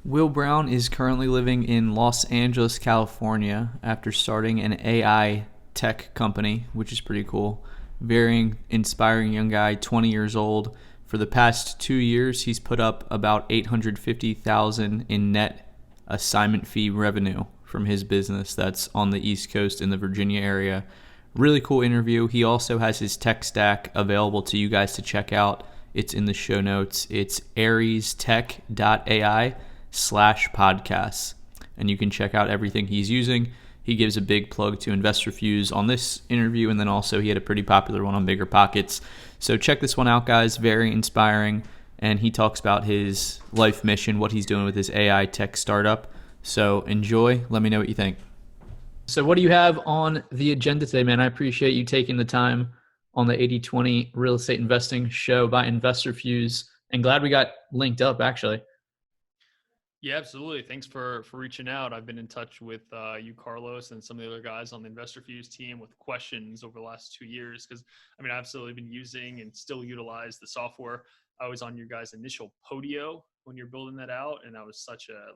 Will Brown is currently living in Los Angeles, California, after starting an AI tech company, which is pretty cool. Very inspiring young guy, 20 years old. For the past 2 years, he's put up about 850,000 in net assignment fee revenue from his business that's on the East Coast in the Virginia area. Really cool interview. He also has his tech stack available to you guys to check out. It's in the show notes. It's ariestech.ai/podcasts. And you can check out everything he's using. He gives a big plug to InvestorFuse on this interview, and then also he had a pretty popular one on Bigger Pockets. So check this one out, guys. Very inspiring. And he talks about his life mission, what he's doing with his AI tech startup. So enjoy. Let me know what you think. So what do you have on the agenda today, man? I appreciate you taking the time on the 80/20 real estate investing show by InvestorFuse, and glad we got linked up, actually. Yeah, absolutely. Thanks for reaching out. I've been in touch with you, Carlos, and some of the other guys on the InvestorFuse team with questions over the last 2 years. Because I've absolutely been using and still utilize the software. I was on your guys' initial Podio when you're building that out, and that was such a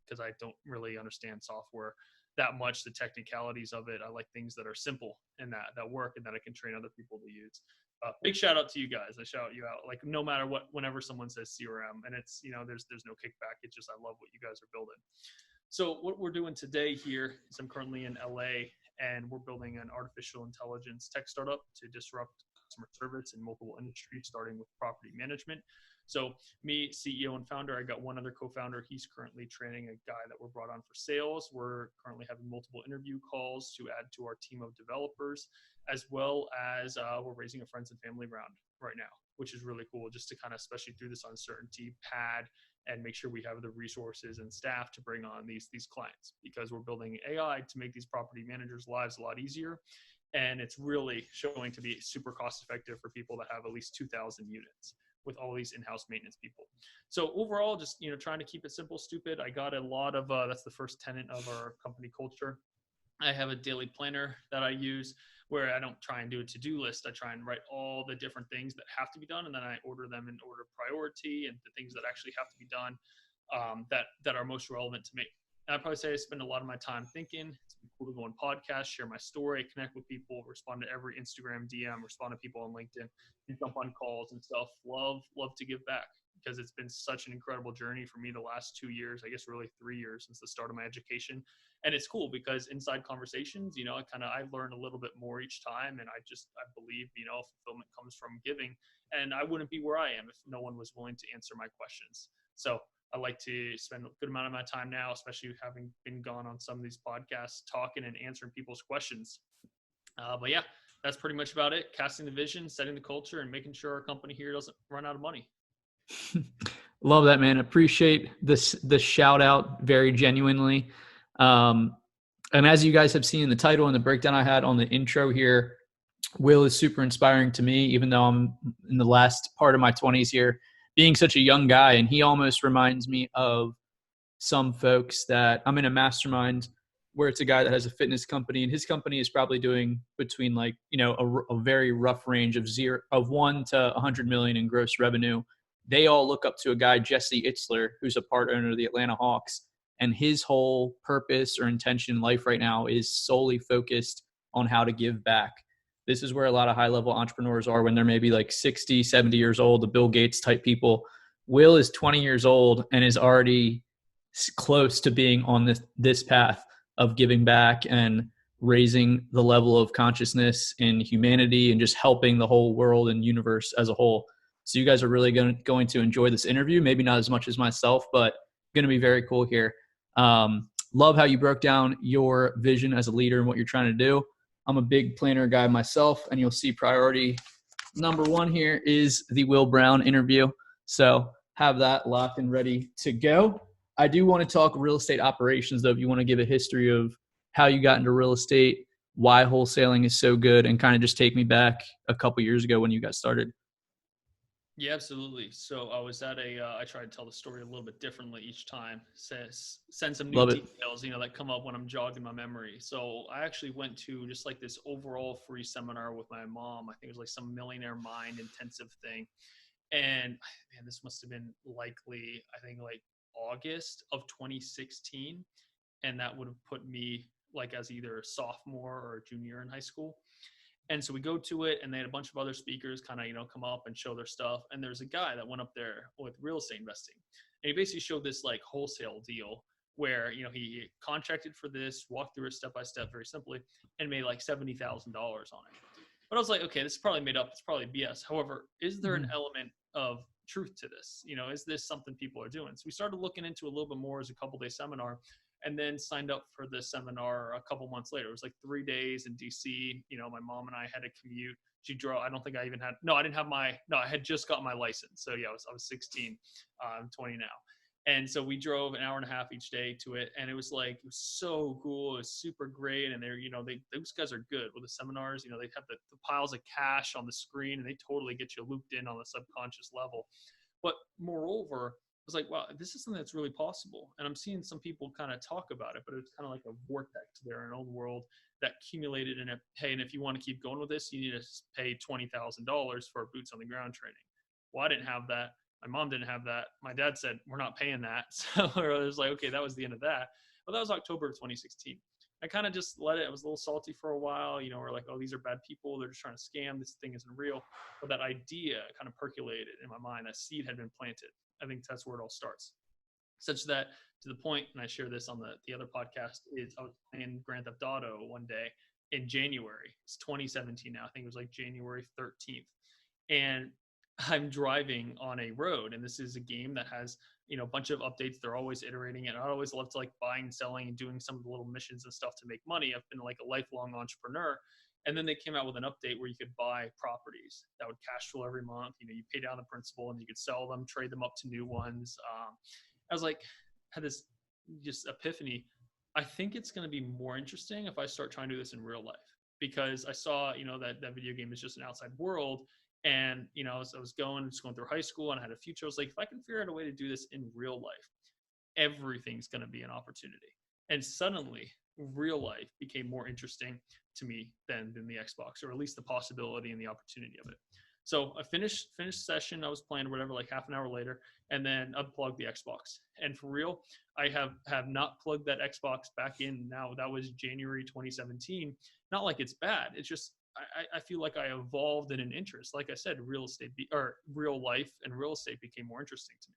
because I don't really understand software that much, the technicalities of it. I like things that are simple and that work and that I can train other people to use. Big shout out to you guys. I shout you out like no matter what, whenever someone says CRM, and it's, there's no kickback. It's just, I love what you guys are building. So what we're doing today here is I'm currently in LA and we're building an artificial intelligence tech startup to disrupt customer service in multiple industries, starting with property management. So me, CEO and founder, I got one other co-founder. He's currently training a guy that we're brought on for sales. We're currently having multiple interview calls to add to our team of developers, as well as we're raising a friends and family round right now, which is really cool, just to kind of, especially through this uncertainty, pad and make sure we have the resources and staff to bring on these clients, because we're building AI to make these property managers' lives a lot easier. And it's really showing to be super cost effective for people that have at least 2,000 units with all these in-house maintenance people. So overall, just, trying to keep it simple, stupid. I got a lot of, that's the first tenet of our company culture. I have a daily planner that I use where I don't try and do a to-do list. I try and write all the different things that have to be done, and then I order them in order of priority and the things that actually have to be done, that are most relevant to me. And I'd probably say I spend a lot of my time thinking. It's cool to go on podcasts, share my story, connect with people, respond to every Instagram DM, respond to people on LinkedIn, and jump on calls and stuff. Love to give back, because it's been such an incredible journey for me the last 2 years, I guess really 3 years since the start of my education. And it's cool because inside conversations, I learn a little bit more each time. And I believe, fulfillment comes from giving. And I wouldn't be where I am if no one was willing to answer my questions. So I like to spend a good amount of my time now, especially having been gone on some of these podcasts, talking and answering people's questions. But yeah, that's pretty much about it. Casting the vision, setting the culture, and making sure our company here doesn't run out of money. Love that, man. Appreciate the shout out very genuinely. And as you guys have seen in the title and the breakdown I had on the intro here, Will is super inspiring to me, even though I'm in the last part of my 20s here, being such a young guy. And he almost reminds me of some folks that I'm in a mastermind where it's a guy that has a fitness company, and his company is probably doing between a very rough range of 1 to 100 million in gross revenue. They all look up to a guy, Jesse Itzler, who's a part owner of the Atlanta Hawks. And his whole purpose or intention in life right now is solely focused on how to give back. This is where a lot of high-level entrepreneurs are when they're maybe like 60, 70 years old, the Bill Gates type people. Will is 20 years old and is already close to being on this path of giving back and raising the level of consciousness in humanity and just helping the whole world and universe as a whole. So you guys are really going to enjoy this interview. Maybe not as much as myself, but going to be very cool here. Love how you broke down your vision as a leader and what you're trying to do. I'm a big planner guy myself, and you'll see priority number one here is the Will Brown interview. So have that locked and ready to go. I do want to talk real estate operations, though, if you want to give a history of how you got into real estate, why wholesaling is so good, and kind of just take me back a couple years ago when you got started. Yeah, absolutely. So I was at I try to tell the story a little bit differently each time, send some new Love it. details, that come up when I'm jogging my memory. So I actually went to just like this overall free seminar with my mom. I think it was like some millionaire mind intensive thing. And man, this must have been likely, I think like August of 2016. And that would have put me like as either a sophomore or a junior in high school. And so we go to it, and they had a bunch of other speakers kind of, come up and show their stuff. And there's a guy that went up there with real estate investing. And he basically showed this like wholesale deal where, he contracted for this, walked through it step by step, very simply, and made like $70,000 on it. But I was like, okay, this is probably made up. It's probably BS. However, is there an element of truth to this? Is this something people are doing? So we started looking into a little bit more as a couple-day seminar, and then signed up for the seminar a couple months later. It was like 3 days in DC. My mom and I had to commute. She drove. I don't think I even had, no, I didn't have I had just got my license. So yeah, I was 16, I'm 20 now. And so we drove an hour and a half each day to it. And it was so cool. It was super great. And they're, those guys are good with the seminars. They have the piles of cash on the screen, and they totally get you looped in on the subconscious level. But moreover, I was like, wow, this is something that's really possible. And I'm seeing some people kind of talk about it, but it's kind of like a vortex there in our own world that accumulated in it. Hey, and if you want to keep going with this, you need to pay $20,000 for boots on the ground training. Well, I didn't have that. My mom didn't have that. My dad said, we're not paying that. So I was like, okay, that was the end of that. But that was October of 2016. I kind of just let it. I was a little salty for a while. We're like, oh, these are bad people. They're just trying to scam. This thing isn't real. But that idea kind of percolated in my mind. That seed had been planted. I think that's where it all starts. Such that, to the point, and I share this on the other podcast, is I was playing Grand Theft Auto one day in January. It's 2017 now. I think it was like January 13th. And I'm driving on a road, and this is a game that has, a bunch of updates. They're always iterating it. I always love to like buying and selling and doing some of the little missions and stuff to make money. I've been like a lifelong entrepreneur. And then they came out with an update where you could buy properties that would cash flow every month. You pay down the principal, and you could sell them, trade them up to new ones. I was like, had this just epiphany. I think it's going to be more interesting if I start trying to do this in real life, because I saw, that video game is just an outside world. And, I was going through high school, and I had a future. I was like, if I can figure out a way to do this in real life, everything's going to be an opportunity. And suddenly real life became more interesting to me than the Xbox, or at least the possibility and the opportunity of it. So I finished session. I was playing whatever, like half an hour later, and then unplugged the Xbox. And for real, I have not plugged that Xbox back in now. That was January 2017. Not like it's bad. It's just, I feel like I evolved in an interest. Like I said, real life and real estate became more interesting to me.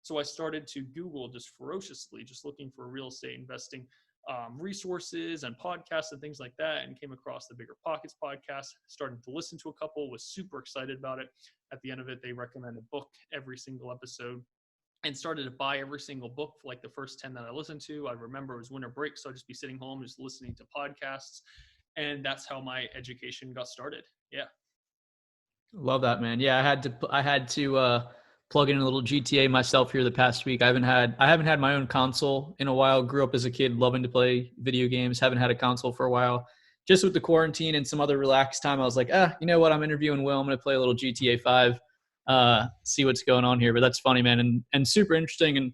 So I started to Google just ferociously, just looking for real estate investing resources and podcasts and things like that, and came across the Bigger Pockets podcast. Started to listen to a couple, was super excited about it. At the end of it, they recommend a book every single episode, and started to buy every single book for like the first 10 that I listened to. I remember it was winter break, so I'd just be sitting home just listening to podcasts. And that's how my education got started. Yeah. Love that, man. Yeah, I had to plug in a little GTA myself here the past week. I haven't had my own console in a while. Grew up as a kid loving to play video games. Haven't had a console for a while. Just with the quarantine and some other relaxed time, I was like, you know what? I'm interviewing Will. I'm going to play a little GTA 5, see what's going on here. But that's funny, man, and super interesting. And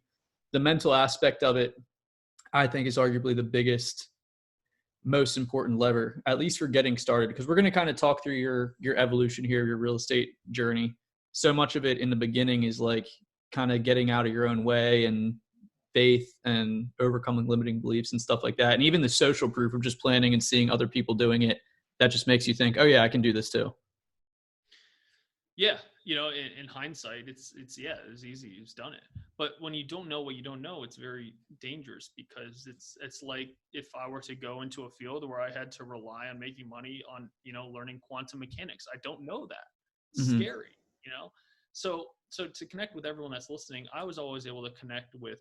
the mental aspect of it, I think, is arguably the biggest, most important lever, at least for getting started, because we're going to kind of talk through your evolution here, your real estate journey. So much of it in the beginning is like kind of getting out of your own way and faith and overcoming limiting beliefs and stuff like that. And even the social proof of just planning and seeing other people doing it, that just makes you think, oh yeah, I can do this too. Yeah. In hindsight, it's easy. You've done it. But when you don't know what you don't know, it's very dangerous, because it's like if I were to go into a field where I had to rely on making money on, learning quantum mechanics. I don't know that. It's scary, So to connect with everyone that's listening, I was always able to connect with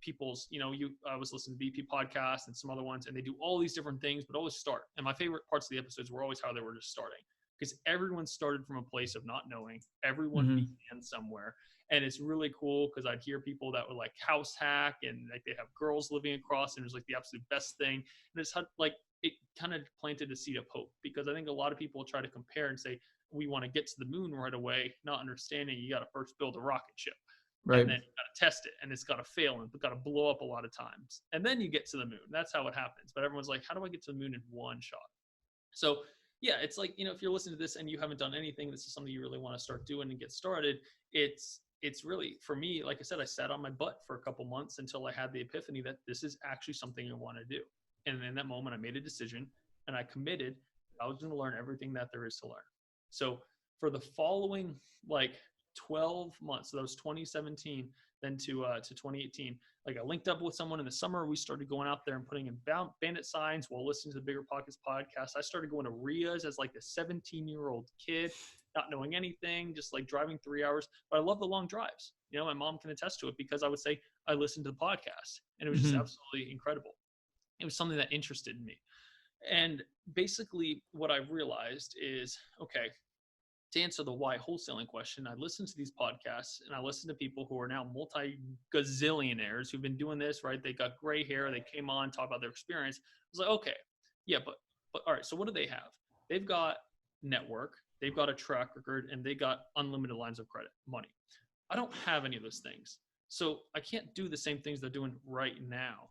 people's, I was listening to BP podcasts and some other ones, and they do all these different things, but always start. And my favorite parts of the episodes were always how they were just starting, because everyone started from a place of not knowing. Everyone began somewhere. And it's really cool, because I'd hear people that were like house hack, and like they have girls living across, and it was like the absolute best thing. And it's like, it kind of planted a seed of hope, because I think a lot of people try to compare and say, we want to get to the moon right away, not understanding you got to first build a rocket ship. Right. And then you got to test it, and it's got to fail, and it's got to blow up a lot of times. And then you get to the moon. That's how it happens. But everyone's like, how do I get to the moon in one shot? So yeah, it's like, if you're listening to this and you haven't done anything, this is something you really want to start doing and get started. It's it's really, for me, like I said, I sat on my butt for a couple months until I had the epiphany that this is actually something I want to do. And in that moment, I made a decision and I committed I was going to learn everything that there is to learn. So for the following like 12 months, so that was 2017, then to 2018, like I linked up with someone in the summer. We started going out there and putting in bandit signs while listening to the Bigger Pockets podcast. I started going to RIAs as like a 17-year-old kid, not knowing anything, just like driving 3 hours. But I love the long drives. You know, my mom can attest to it because I would say I listened to the podcast and it was just absolutely incredible. It was something that interested me. And basically what I realized is, okay, to answer the why wholesaling question, I listened to these podcasts and I listened to people who are now multi-gazillionaires who've been doing this, right? They got gray hair. They came on, talk about their experience. I was like, okay, yeah, but all right. So what do they have? They've got network, they've got a track record, and they got unlimited lines of credit, money. I don't have any of those things. So I can't do the same things they're doing right now.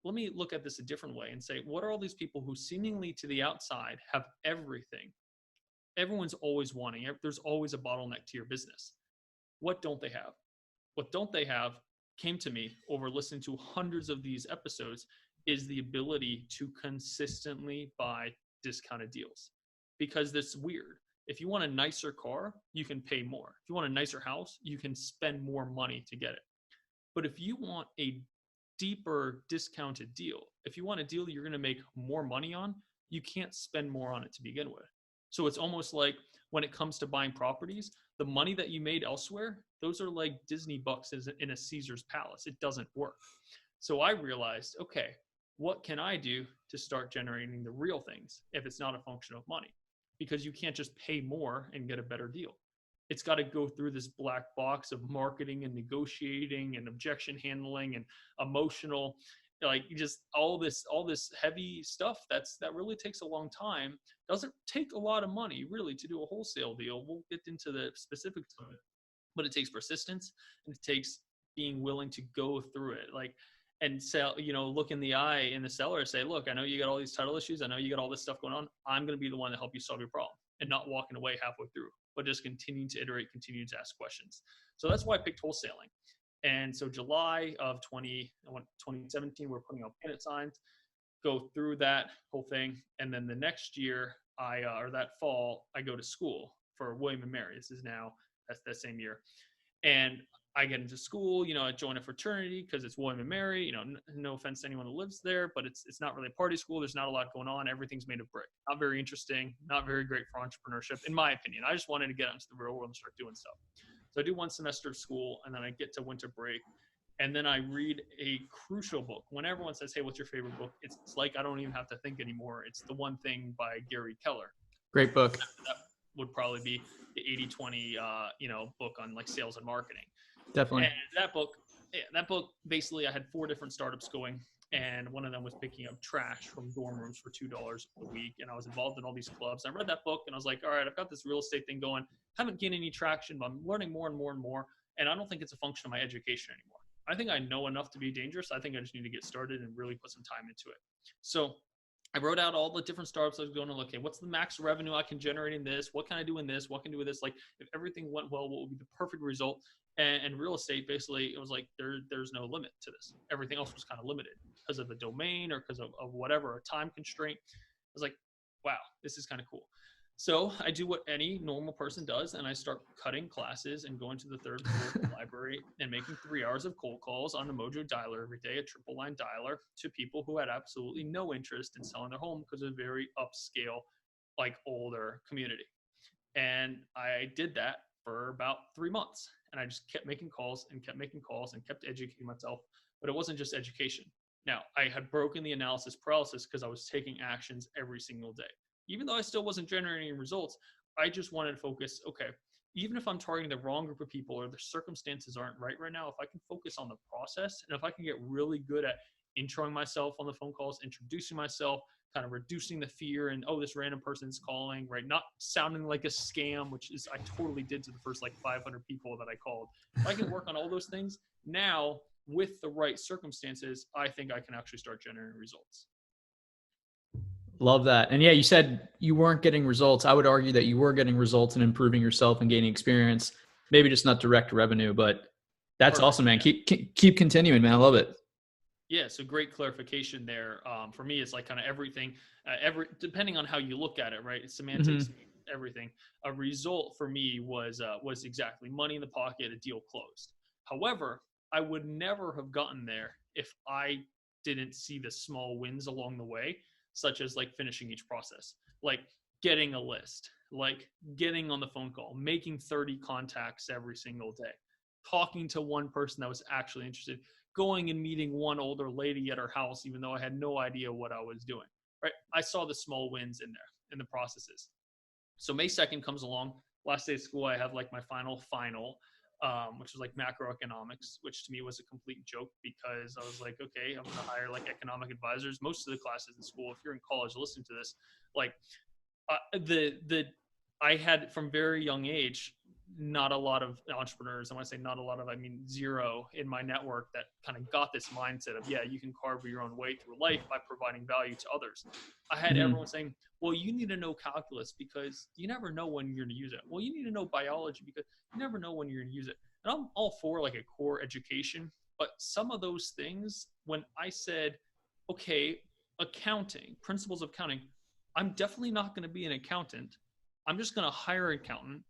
Let me look at this a different way and say, what are all these people who seemingly to the outside have everything? Everyone's always wanting, there's always a bottleneck to your business. What don't they have? What don't they have came to me over listening to hundreds of these episodes is the ability to consistently buy discounted deals. Because that's weird. If you want a nicer car, you can pay more. If you want a nicer house, you can spend more money to get it. But if you want a deeper discounted deal, if you want a deal you're going to make more money on, you can't spend more on it to begin with. So it's almost like when it comes to buying properties, the money that you made elsewhere, those are like Disney bucks in a Caesar's palace. It doesn't work. So I realized, okay, what can I do to start generating the real things if it's not a function of money? Because you can't just pay more and get a better deal. It's got to go through this black box of marketing and negotiating and objection handling and emotional, like just all this heavy stuff that really takes a long time. Doesn't take a lot of money really to do a wholesale deal. We'll get into the specifics of it, but it takes persistence and it takes being willing to go through it, like, and sell, look in the eye in the seller and say, look, I know you got all these title issues. I know you got all this stuff going on. I'm going to be the one to help you solve your problem, and not walking away halfway through, but just continuing to iterate, continue to ask questions. So that's why I picked wholesaling. And so July of 2017, we're putting out bandit signs, go through that whole thing. And then the next year, or that fall, I go to school for William & Mary. That's that same year. And I get into school, I join a fraternity because it's William & Mary, no offense to anyone who lives there, but it's not really a party school. There's not a lot going on. Everything's made of brick. Not very interesting, not very great for entrepreneurship, in my opinion. I just wanted to get out into the real world and start doing stuff. So I do one semester of school, and then I get to winter break, and then I read a crucial book. When everyone says, hey, what's your favorite book? It's like I don't even have to think anymore. It's The One Thing by Gary Keller. Great book. That would probably be the 80-20, book on like sales and marketing. Definitely. And that book, basically I had 4 different startups going, and one of them was picking up trash from dorm rooms for $2 a week. And I was involved in all these clubs. And I read that book and I was like, all right, I've got this real estate thing going. Haven't gained any traction, but I'm learning more and more and more. And I don't think it's a function of my education anymore. I think I know enough to be dangerous. I think I just need to get started and really put some time into it. So I wrote out all the different startups I was going to look at. What's the max revenue I can generate in this? What can I do in this? What can I do with this? Like, if everything went well, what would be the perfect result? And real estate, basically, it was like there's no limit to this. Everything else was kind of limited because of a domain or because of whatever, a time constraint. I was like, wow, this is kind of cool. So I do what any normal person does, and I start cutting classes and going to the third floor of the library and making 3 hours of cold calls on a Mojo dialer every day, a triple line dialer, to people who had absolutely no interest in selling their home because of a very upscale, like older community. And I did that for about 3 months, and I just kept making calls and kept making calls and kept educating myself. But it wasn't just education. Now, I had broken the analysis paralysis because I was taking actions every single day. Even though I still wasn't generating results, I just wanted to focus, okay, even if I'm targeting the wrong group of people or the circumstances aren't right now, if I can focus on the process and if I can get really good at introing myself on the phone calls, introducing myself, kind of reducing the fear and, oh, this random person's calling, right? Not sounding like a scam, which is I totally did to the first like 500 people that I called. If I can work on all those things, now with the right circumstances, I think I can actually start generating results. Love that. And yeah, you said you weren't getting results. I would argue that you were getting results and improving yourself and gaining experience. maybe just not direct revenue, but that's Perfect. awesome, man. Keep continuing, man. I love it. Yeah, so great clarification there. For me, it's like kind of everything, depending on how you look at it, right? It's semantics, everything. A result for me was exactly money in the pocket, a deal closed. However, I would never have gotten there if I didn't see the small wins along the way, such as like finishing each process, like getting a list, like getting on the phone call, making 30 contacts every single day, talking to one person that was actually interested, going and meeting one older lady at her house, even though I had no idea what I was doing, right? I saw the small wins in there, in the processes. So May 2nd comes along, last day of school, I have like my final, which was like macroeconomics, which to me was a complete joke because I was like, okay, I'm going to hire like economic advisors. Most of the classes in school, if you're in college listening to this, like I had from very young age, not a lot of entrepreneurs. And when I say not a lot of, I mean zero in my network that kind of got this mindset of, yeah, you can carve your own way through life by providing value to others. I had everyone saying, well, you need to know calculus because you never know when you're going to use it. Well, you need to know biology because you never know when you're going to use it. And I'm all for like a core education, but some of those things, when I said, okay, accounting, principles of accounting, I'm definitely not going to be an accountant. I'm just going to hire an accountant.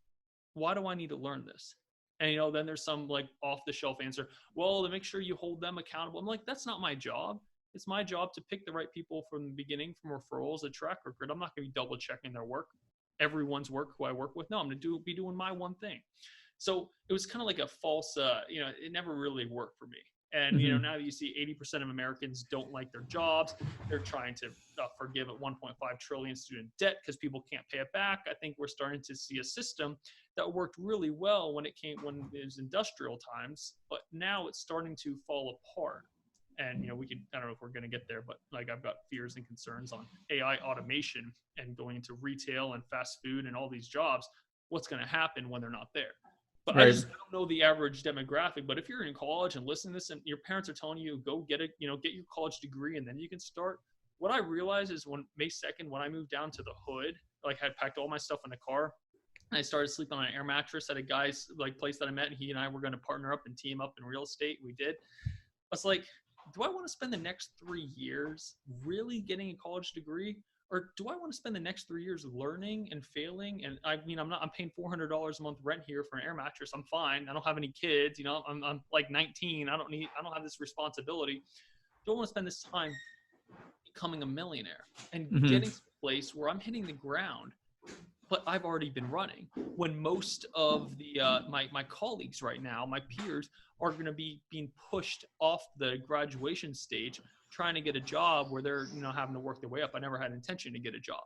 Why do I need to learn this? And, you know, then there's some like off the shelf answer. Well, to make sure you hold them accountable. I'm like, that's not my job. It's my job to pick the right people from the beginning, from referrals, a track record. I'm not going to be double checking their work, everyone's work who I work with. No, I'm going to be doing my one thing. So it was kind of like a false, it never really worked for me. And, you know, now you see 80% of Americans don't like their jobs. They're trying to forgive at 1.5 trillion student debt because people can't pay it back. I think we're starting to see a system that worked really well when it was industrial times, but now it's starting to fall apart. And, you know, I don't know if we're going to get there, but like I've got fears and concerns on AI automation and going into retail and fast food and all these jobs. What's going to happen when they're not there? But I don't know the average demographic. But if you're in college and listening to this and your parents are telling you, go get your college degree and then you can start. What I realized is when May 2nd, when I moved down to the hood, like I packed all my stuff in the car and I started sleeping on an air mattress at a guy's like place that I met. And he and I were going to partner up and team up in real estate. We did. I was like, do I want to spend the next 3 years really getting a college degree? Or do I want to spend the next 3 years learning and failing? And I mean, I'm paying $400 a month rent here for an air mattress. I'm fine. I don't have any kids. You know, I'm like 19. I don't have this responsibility. Don't want to spend this time becoming a millionaire and getting to a place where I'm hitting the ground, but I've already been running. When most of the my colleagues right now, my peers, are going to be being pushed off the graduation stage, trying to get a job where they're having to work their way up. I never had intention to get a job,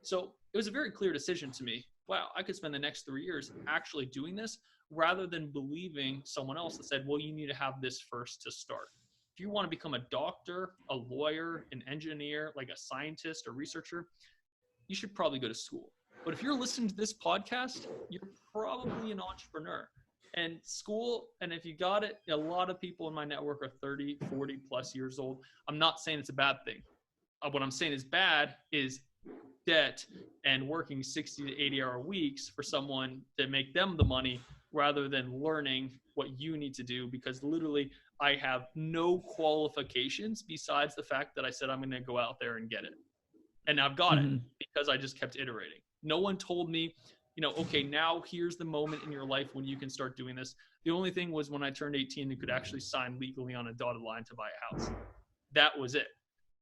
so it was a very clear decision to me. Wow, I could spend the next 3 years actually doing this rather than believing someone else that said, well, you need to have this first to start. If you want to become a doctor, a lawyer, an engineer, like a scientist or researcher, you should probably go to school. But if you're listening to this podcast, you're probably an entrepreneur. And school, and if you got it, a lot of people in my network are 30, 40 plus years old. I'm not saying it's a bad thing. What I'm saying is bad is debt and working 60 to 80-hour weeks for someone to make them the money rather than learning what you need to do, because literally I have no qualifications besides the fact that I said I'm going to go out there and get it. And I've got it because I just kept iterating. No one told me, okay, now here's the moment in your life when you can start doing this. The only thing was when I turned 18, you could actually sign legally on a dotted line to buy a house. That was it.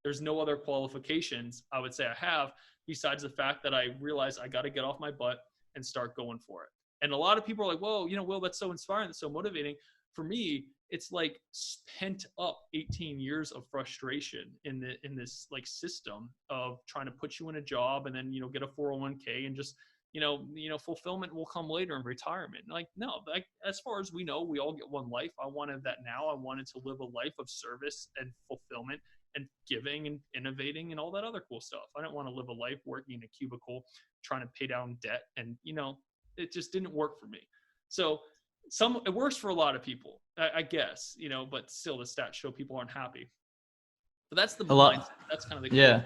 There's no other qualifications I would say I have besides the fact that I realized I got to get off my butt and start going for it. And a lot of people are like, whoa, Will, that's so inspiring. That's so motivating. For me, it's like pent up 18 years of frustration in this like system of trying to put you in a job and then, get a 401k and just, fulfillment will come later in retirement. Like, no, like as far as we know, we all get one life. I wanted that now. I wanted to live a life of service and fulfillment and giving and innovating and all that other cool stuff. I didn't want to live a life working in a cubicle, trying to pay down debt. And, it just didn't work for me. So it works for a lot of people, I guess, but still the stats show people aren't happy. But that's the mindset. That's kind of the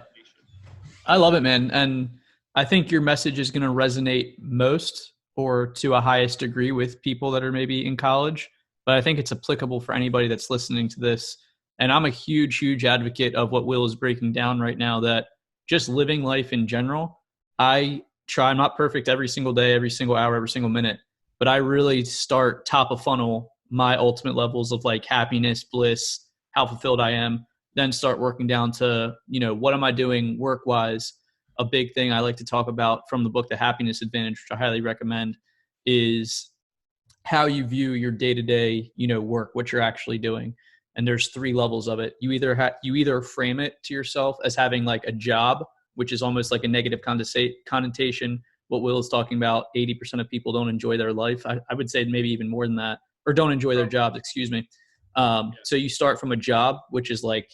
I love it, man. And I think your message is going to resonate most, or to a highest degree with people that are maybe in college, but I think it's applicable for anybody that's listening to this. And I'm a huge, huge advocate of what Will is breaking down right now, that just living life in general. I try, I'm not perfect every single day, every single hour, every single minute, but I really start top of funnel my ultimate levels of like happiness, bliss, how fulfilled I am, then start working down to, what am I doing work wise? A big thing I like to talk about from the book, The Happiness Advantage, which I highly recommend, is how you view your day-to-day, work, what you're actually doing. And there's three levels of it. You either frame it to yourself as having like a job, which is almost like a negative connotation. What Will is talking about, 80% of people don't enjoy their life. I would say maybe even more than that, or don't enjoy their jobs, excuse me. So you start from a job, which is like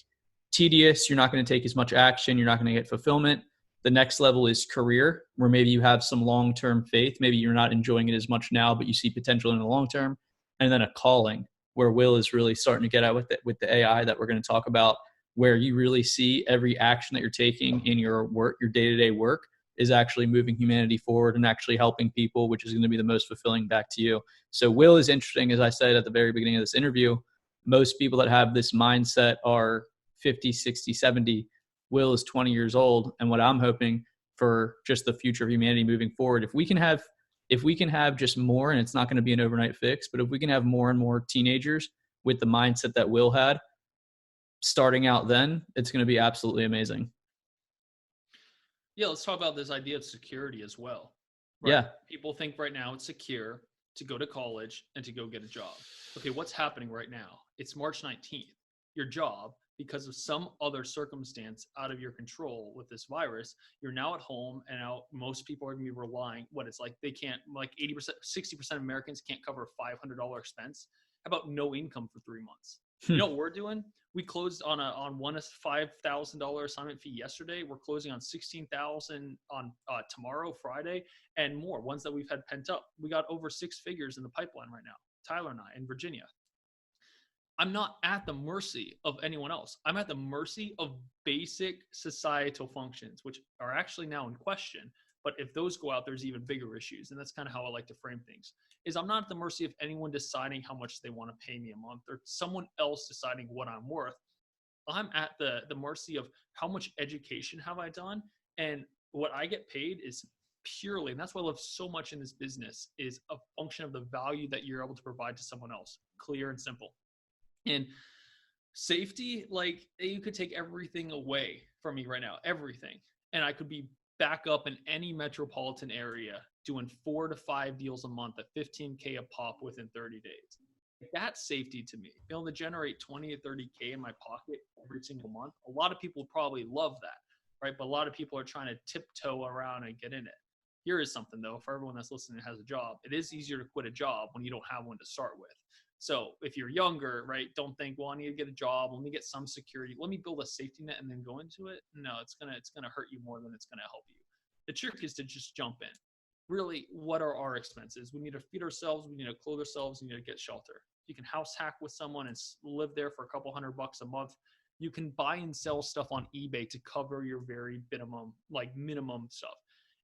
tedious. You're not going to take as much action. You're not going to get fulfillment. The next level is career, where maybe you have some long-term faith. Maybe you're not enjoying it as much now, but you see potential in the long term. And then a calling, where Will is really starting to get out with the AI that we're going to talk about, where you really see every action that you're taking in your work, your day-to-day work, is actually moving humanity forward and actually helping people, which is going to be the most fulfilling back to you. So Will is interesting. As I said at the very beginning of this interview, most people that have this mindset are 50, 60, 70. Will is 20 years old. And what I'm hoping for just the future of humanity moving forward, if we can have just more, and it's not going to be an overnight fix, but if we can have more and more teenagers with the mindset that Will had starting out then, it's going to be absolutely amazing. Yeah, let's talk about this idea of security as well. Right? Yeah. People think right now it's secure to go to college and to go get a job. Okay, what's happening right now? It's March 19th. Your job, because of some other circumstance out of your control with this virus, you're now at home, and now most people are going to be relying, they can't, like 80%, 60% of Americans can't cover a $500 expense. How about no income for 3 months? You know what we're doing? We closed on one $5,000 assignment fee yesterday. We're closing on $16,000 on tomorrow, Friday, and more ones that we've had pent up. We got over 6 figures in the pipeline right now. Tyler and I in Virginia. I'm not at the mercy of anyone else. I'm at the mercy of basic societal functions, which are actually now in question. But if those go out, there's even bigger issues. And that's kind of how I like to frame things, is I'm not at the mercy of anyone deciding how much they want to pay me a month, or someone else deciding what I'm worth. I'm at the mercy of how much education have I done, and what I get paid is purely, and that's why I love so much in this business, is a function of the value that you're able to provide to someone else. Clear and simple. And safety, like, you could take everything away from me right now, everything, and I could be back up in any metropolitan area doing 4 to 5 deals a month at $15K a pop within 30 days. That's safety to me. Being able to generate 20 to 30K in my pocket every single month. A lot of people probably love that, right? But a lot of people are trying to tiptoe around and get in it. Here is something, though, for everyone that's listening and has a job. It is easier to quit a job when you don't have one to start with. So if you're younger, right, don't think, well, I need to get a job. Let me get some security. Let me build a safety net and then go into it. No, it's gonna hurt you more than it's gonna help you. The trick is to just jump in. Really, what are our expenses? We need to feed ourselves. We need to clothe ourselves. We need to get shelter. You can house hack with someone and live there for a couple $100 a month. You can buy and sell stuff on eBay to cover your very minimum stuff.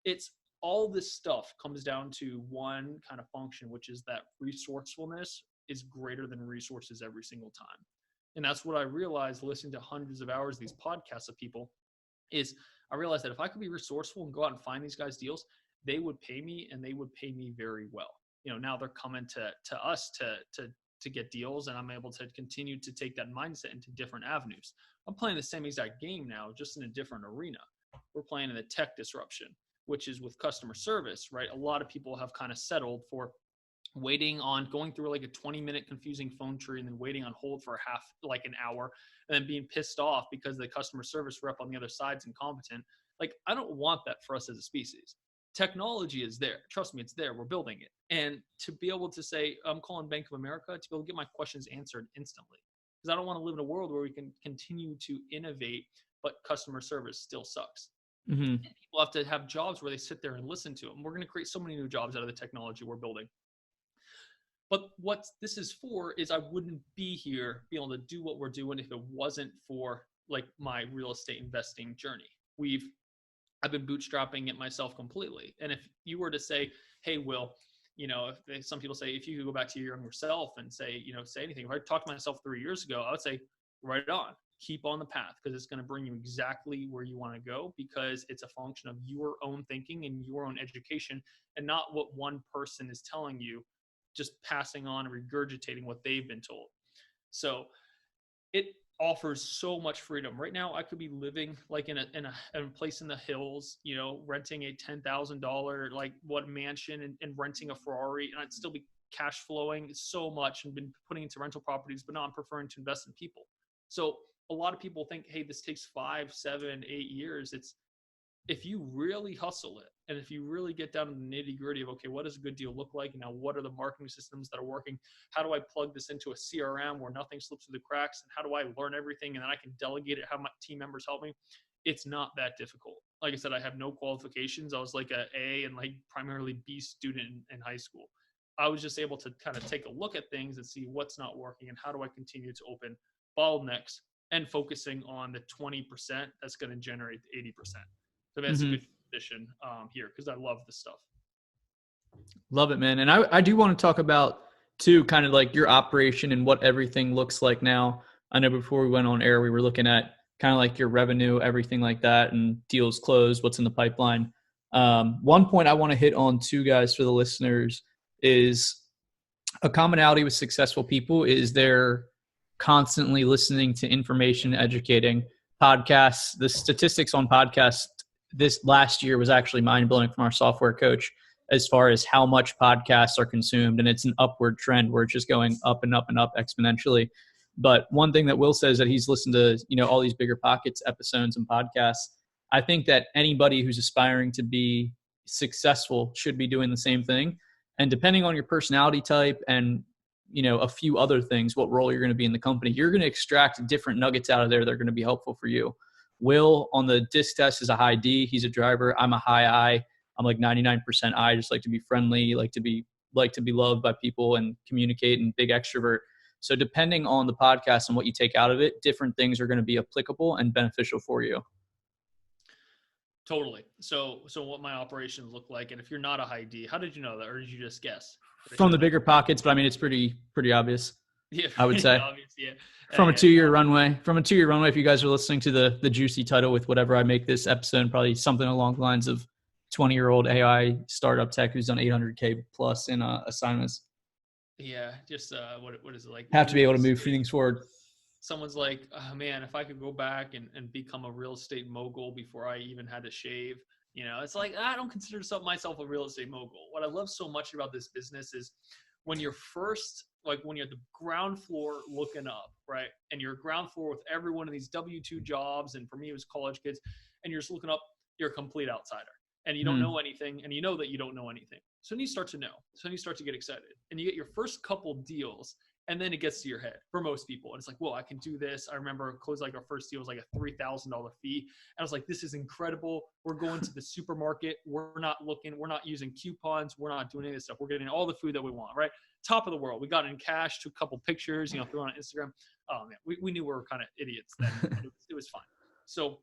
It's all this stuff comes down to one kind of function, which is that resourcefulness is greater than resources every single time. And that's what I realized listening to hundreds of hours of these podcasts of people, is I realized that if I could be resourceful and go out and find these guys deals, they would pay me, and they would pay me very well. Now they're coming to us to get deals, and I'm able to continue to take that mindset into different avenues. I'm playing the same exact game now, just in a different arena. We're playing in the tech disruption, which is with customer service, right? A lot of people have kind of settled for waiting on going through like a 20-minute confusing phone tree, and then waiting on hold for an hour, and then being pissed off because the customer service rep on the other side's incompetent. Like, I don't want that for us as a species. Technology is there. Trust me, it's there. We're building it. And to be able to say, I'm calling Bank of America, to be able to get my questions answered instantly. Because I don't want to live in a world where we can continue to innovate, but customer service still sucks. Mm-hmm. And people have to have jobs where they sit there and listen to them. We're going to create so many new jobs out of the technology we're building. But what this is for is I wouldn't be here, be able to do what we're doing, if it wasn't for like my real estate investing journey. I've been bootstrapping it myself completely. And if you were to say, hey, Will, some people say, if you could go back to your younger self and say, say anything, if I talked to myself 3 years ago, I would say, right on, keep on the path, because it's going to bring you exactly where you want to go, because it's a function of your own thinking and your own education, and not what one person is telling you, just passing on and regurgitating what they've been told. So it offers so much freedom. Right now, I could be living like in a place in the hills, renting a $10,000 like mansion and renting a Ferrari, and I'd still be cash flowing so much and been putting into rental properties, but now I'm preferring to invest in people. So a lot of people think, hey, this takes 5, 7, 8 years. It's, if you really hustle it, and if you really get down to the nitty gritty of, okay, what does a good deal look like? Now, what are the marketing systems that are working? How do I plug this into a CRM where nothing slips through the cracks? And how do I learn everything? And then I can delegate it, have my team members help me. It's not that difficult. Like I said, I have no qualifications. I was like a A and like primarily B student in high school. I was just able to kind of take a look at things and see what's not working and how do I continue to open bottlenecks, and focusing on the 20% that's going to generate the 80%. So that's a good position here, because I love this stuff. Love it, man. And I do want to talk about too, kind of like your operation and what everything looks like now. I know before we went on air, we were looking at kind of like your revenue, everything like that, and deals closed, what's in the pipeline. One point I want to hit on too, guys, for the listeners, is a commonality with successful people is they're constantly listening to information, educating. Podcasts. The statistics on podcasts this last year was actually mind-blowing from our software coach, as far as how much podcasts are consumed. And it's an upward trend where it's just going up and up and up exponentially. But one thing that Will says that he's listened to, all these Bigger Pockets episodes and podcasts. I think that anybody who's aspiring to be successful should be doing the same thing. And depending on your personality type and, a few other things, what role you're going to be in the company, you're going to extract different nuggets out of there that are going to be helpful for you. Will on the disc test is a high D. He's a driver. I'm a high I. I'm like 99% I. Just like to be friendly, like to be loved by people and communicate, and big extrovert. So depending on the podcast and what you take out of it, different things are going to be applicable and beneficial for you. Totally. So what my operations look like, and if you're not a high D, how did you know that, or did you just guess? From the Bigger Pockets, but I mean, it's pretty obvious. Yeah, I would say. Obvious, yeah. From a 2-year runway. If you guys are listening to the juicy title with whatever I make this episode, probably something along the lines of 20-year-old AI startup tech who's done 800K plus in assignments. Yeah, just what is it like? Have to be able to move things forward. Someone's like, oh, man, if I could go back and become a real estate mogul before I even had to shave, it's like, I don't consider myself a real estate mogul. What I love so much about this business is when you're first, like when you're at the ground floor looking up, right? And you're ground floor with every one of these W-2 jobs. And for me, it was college kids. And you're just looking up, you're a complete outsider. And you don't know anything, and you know that you don't know anything. So then you start to know. So then you start to get excited. And you get your first couple deals, and then it gets to your head for most people. And it's like, whoa, I can do this. I remember closing like our first deal was like a $3,000 fee. And I was like, this is incredible. We're going to the supermarket. We're not using coupons. We're not doing any of this stuff. We're getting all the food that we want, right? Top of the world. We got it in cash, took a couple pictures, threw it on Instagram. Oh man, we knew we were kind of idiots then. It was fine. So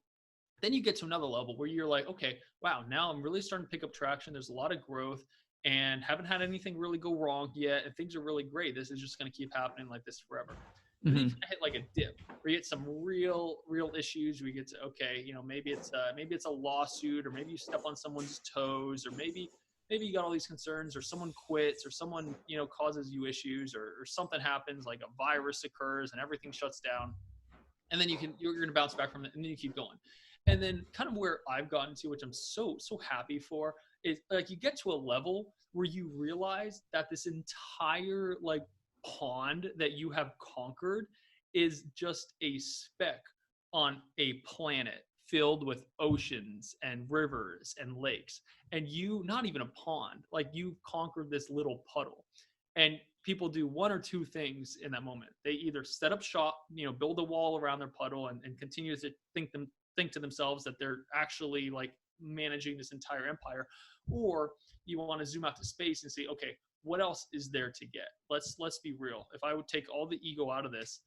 then you get to another level where you're like, okay, wow, now I'm really starting to pick up traction. There's a lot of growth and haven't had anything really go wrong yet. And things are really great. This is just going to keep happening like this forever. And then you kind of hit like a dip where you get some real issues. We get to, okay, maybe it's a lawsuit, or maybe you step on someone's toes, or maybe you got all these concerns, or someone quits, or someone, causes you issues, or something happens, like a virus occurs and everything shuts down. And then you're going to bounce back from it, and then you keep going. And then kind of where I've gotten to, which I'm so happy for, is like you get to a level where you realize that this entire like pond that you have conquered is just a speck on a planet filled with oceans and rivers and lakes. And you, not even a pond, like you've conquered this little puddle. And people do one or two things in that moment. They either set up shop, build a wall around their puddle and continue to think to themselves that they're actually like managing this entire empire, or you want to zoom out to space and say, okay, what else is there to get? Let's be real. If I would take all the ego out of this,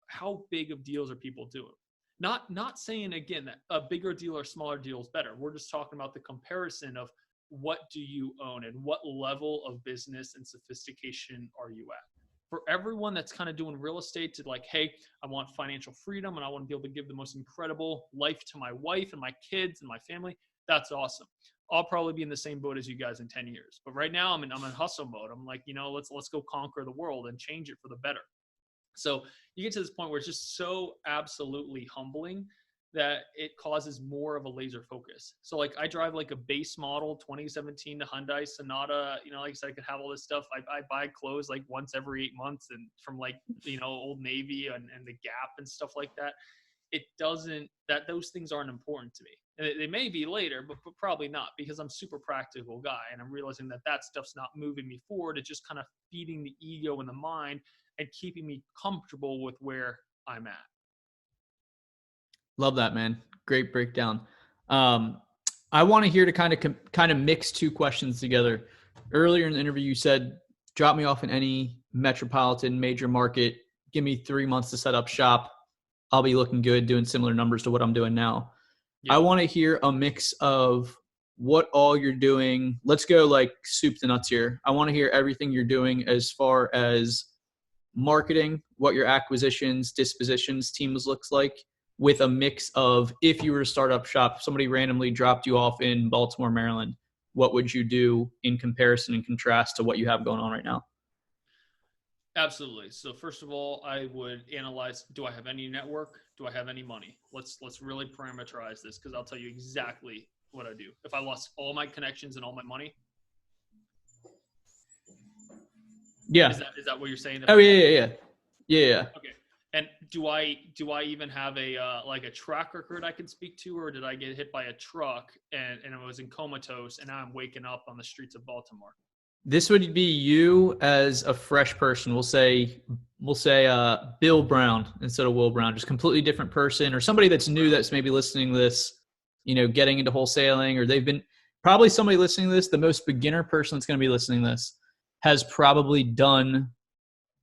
how big of deals are people doing? Not saying again that a bigger deal or smaller deal is better. We're just talking about the comparison of what do you own and what level of business and sophistication are you at? For everyone that's kind of doing real estate to like, hey, I want financial freedom and I want to be able to give the most incredible life to my wife and my kids and my family, that's awesome. I'll probably be in the same boat as you guys in 10 years. But right now I'm in hustle mode. I'm like, let's go conquer the world and change it for the better. So you get to this point where it's just so absolutely humbling that it causes more of a laser focus. So like I drive like a base model 2017 to Hyundai Sonata, like I said, I could have all this stuff. I buy clothes like once every 8 months and from like, Old Navy and the Gap and stuff like that. It doesn't, that those things aren't important to me. And they may be later, but probably not, because I'm super practical guy. And I'm realizing that stuff's not moving me forward. It's just kind of feeding the ego and the mind and keeping me comfortable with where I'm at. Love that, man. Great breakdown. I want to hear to kind of mix two questions together. Earlier in the interview, you said, drop me off in any metropolitan major market. Give me 3 months to set up shop. I'll be looking good, doing similar numbers to what I'm doing now. Yep. I want to hear a mix of what all you're doing. Let's go like soup to nuts here. I want to hear everything you're doing as far as marketing, what your acquisitions, dispositions teams looks like, with a mix of, if you were to start up shop, somebody randomly dropped you off in Baltimore, Maryland, what would you do in comparison and contrast to what you have going on right now? Absolutely. So first of all, I would analyze, do I have any network? Do I have any money? Let's really parameterize this, because I'll tell you exactly what I do. If I lost all my connections and all my money. Yeah. Is that what you're saying? Oh, yeah. Okay. And do I even have a like a track record I can speak to, or did I get hit by a truck and I was in comatose and now I'm waking up on the streets of Baltimore? This would be you as a fresh person. We'll say Bill Brown instead of Will Brown, just completely different person, or somebody that's new that's maybe listening to this, getting into wholesaling, or they've been probably somebody listening to this. The most beginner person that's going to be listening to this has probably done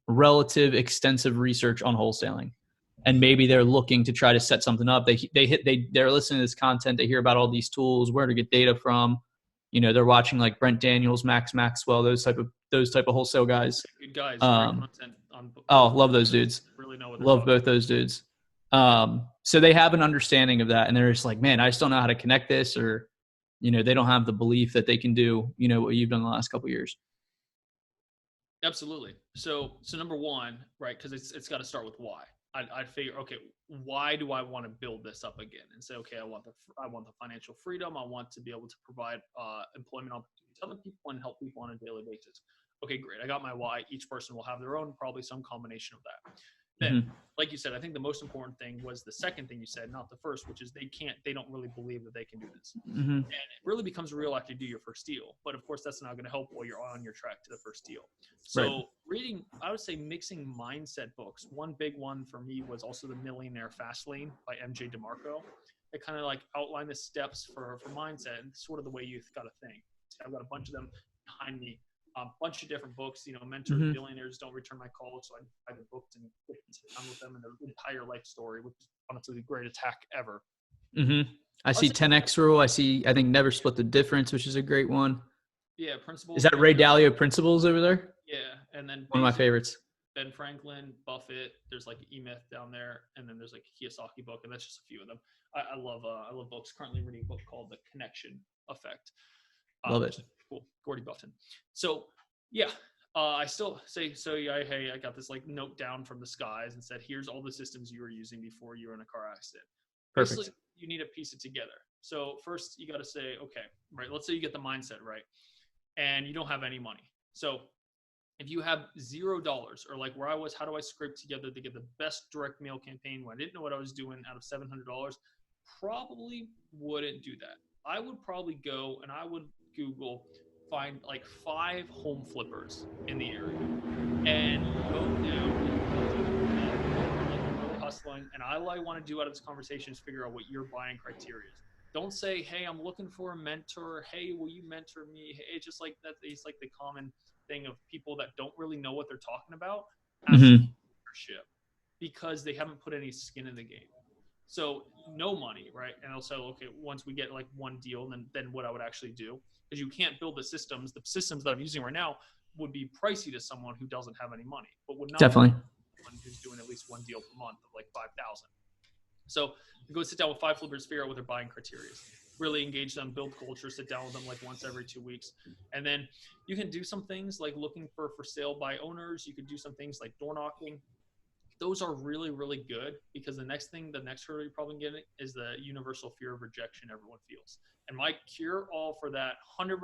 relative extensive research on wholesaling, and maybe they're looking to try to set something up. They're listening to this content. They hear about all these tools, where to get data from. They're watching like Brent Daniels, Max Maxwell, those type of wholesale guys. Good guys. Content on love those dudes. Really know what love both those dudes. So they have an understanding of that, and they're just like, man, I just don't know how to connect this, or they don't have the belief that they can do what you've done the last couple of years. Absolutely. So number one, right? Because it's got to start with why. I'd figure, okay, why do I want to build this up again? And say, okay, I want the financial freedom. I want to be able to provide employment opportunities to other people and help people on a daily basis. Okay, great. I got my why. Each person will have their own, probably some combination of that. Then, like you said, I think the most important thing was the second thing you said, not the first, which is they don't really believe that they can do this. And it really becomes real after you do your first deal. But of course, that's not going to help while you're on your track to the first deal. So reading, I would say mixing mindset books. One big one for me was also The Millionaire Fast Lane by MJ DeMarco. It kind of like outlined the steps for mindset and sort of the way you've got to think. I've got a bunch of them behind me. A bunch of different books, Mentors, Billionaires Don't Return My Calls. So I read the books and sit down with them and their entire life story, which is honestly the greatest hack ever. I see 10X Rule. I think Never Split the Difference, which is a great one. Yeah, Principles. Is that Ray Dalio Principles over there? Yeah, and then one of my favorites. Ben Franklin, Buffett. There's like E-Myth down there, and then there's like a Kiyosaki book, and that's just a few of them. I love books. Currently reading a book called The Connection Effect. Love it. Cool. Gordy Bufton. So yeah, I still say, hey, I got this like note down from the skies and said, here's all the systems you were using before you were in a car accident. Perfect. Basically, you need to piece it together. So first you got to say, okay, right. Let's say you get the mindset right and you don't have any money. So if you have $0 or like where I was, how do I scrape together to get the best direct mail campaign when I didn't know what I was doing out of $700? Probably wouldn't do that. I would probably go and I would Google, find like 5 home flippers in the area and go down and really hustling. And all I want to do out of this conversation is figure out what your buying criteria is. Don't say, hey, I'm looking for a mentor. Hey, will you mentor me? Hey, it's just like that. It's like the common thing of people that don't really know what they're talking about asking mentorship because they haven't put any skin in the game. So no money, right? And also, okay, once we get like one deal, then what I would actually do, because you can't build the systems that I'm using right now would be pricey to someone who doesn't have any money, but would not be Definitely. someone who's doing at least one deal per month of like 5,000. So you go sit down with 5 flippers, figure out what their buying criteria is, really engage them, build culture, sit down with them like once every 2 weeks. And then you can do some things like looking for sale by owners. You could do some things like door knocking. Those are really, really good, because the next hurdle you're probably getting is the universal fear of rejection everyone feels. And my cure all for that 100%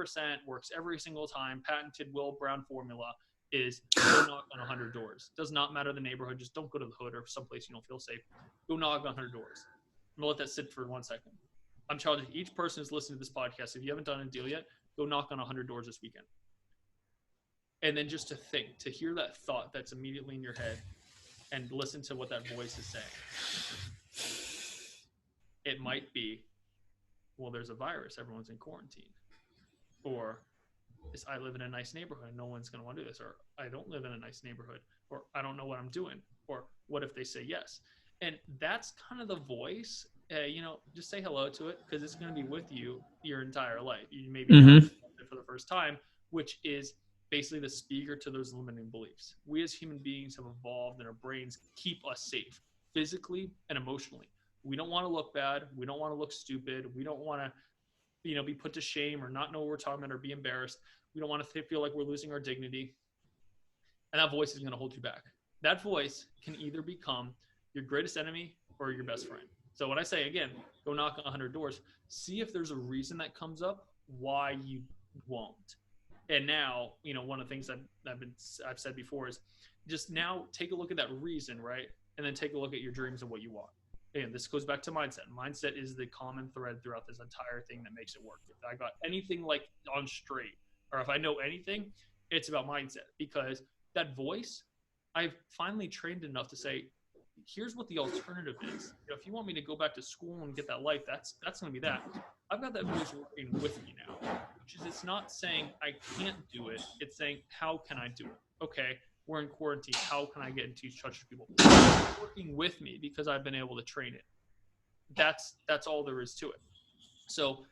works every single time, patented Will Brown formula, is go knock on 100 doors. Does not matter the neighborhood. Just don't go to the hood or someplace you don't feel safe. Go knock on 100 doors. I'm going to let that sit for 1 second. I'm challenging each person who's listening to this podcast, if you haven't done a deal yet, go knock on 100 doors this weekend. And then just to hear that thought that's immediately in your head, and listen to what that voice is saying. It might be, well, there's a virus, everyone's in quarantine. Or I live in a nice neighborhood, no one's going to want to do this. Or I don't live in a nice neighborhood. Or I don't know what I'm doing. Or what if they say yes? And that's kind of the voice. Just say hello to it, because it's going to be with you your entire life. You may be it for the first time, which is basically the speaker to those limiting beliefs. We as human beings have evolved, and our brains keep us safe physically and emotionally. We don't want to look bad. We don't want to look stupid. We don't want to, be put to shame or not know what we're talking about or be embarrassed. We don't want to feel like we're losing our dignity. And that voice is going to hold you back. That voice can either become your greatest enemy or your best friend. So when I say, again, go knock on 100 doors, see if there's a reason that comes up why you won't. And now, one of the things I've said before is just now take a look at that reason, right? And then take a look at your dreams and what you want. And this goes back to mindset. Mindset is the common thread throughout this entire thing that makes it work. If I got anything like on straight, or if I know anything, it's about mindset, because that voice, I've finally trained enough to say, here's what the alternative is. If you want me to go back to school and get that life, that's going to be that. I've got that voice working with me now, which is, it's not saying I can't do it. It's saying, how can I do it? Okay, we're in quarantine. How can I get into touch with people? It's working with me because I've been able to train it. That's all there is to it. So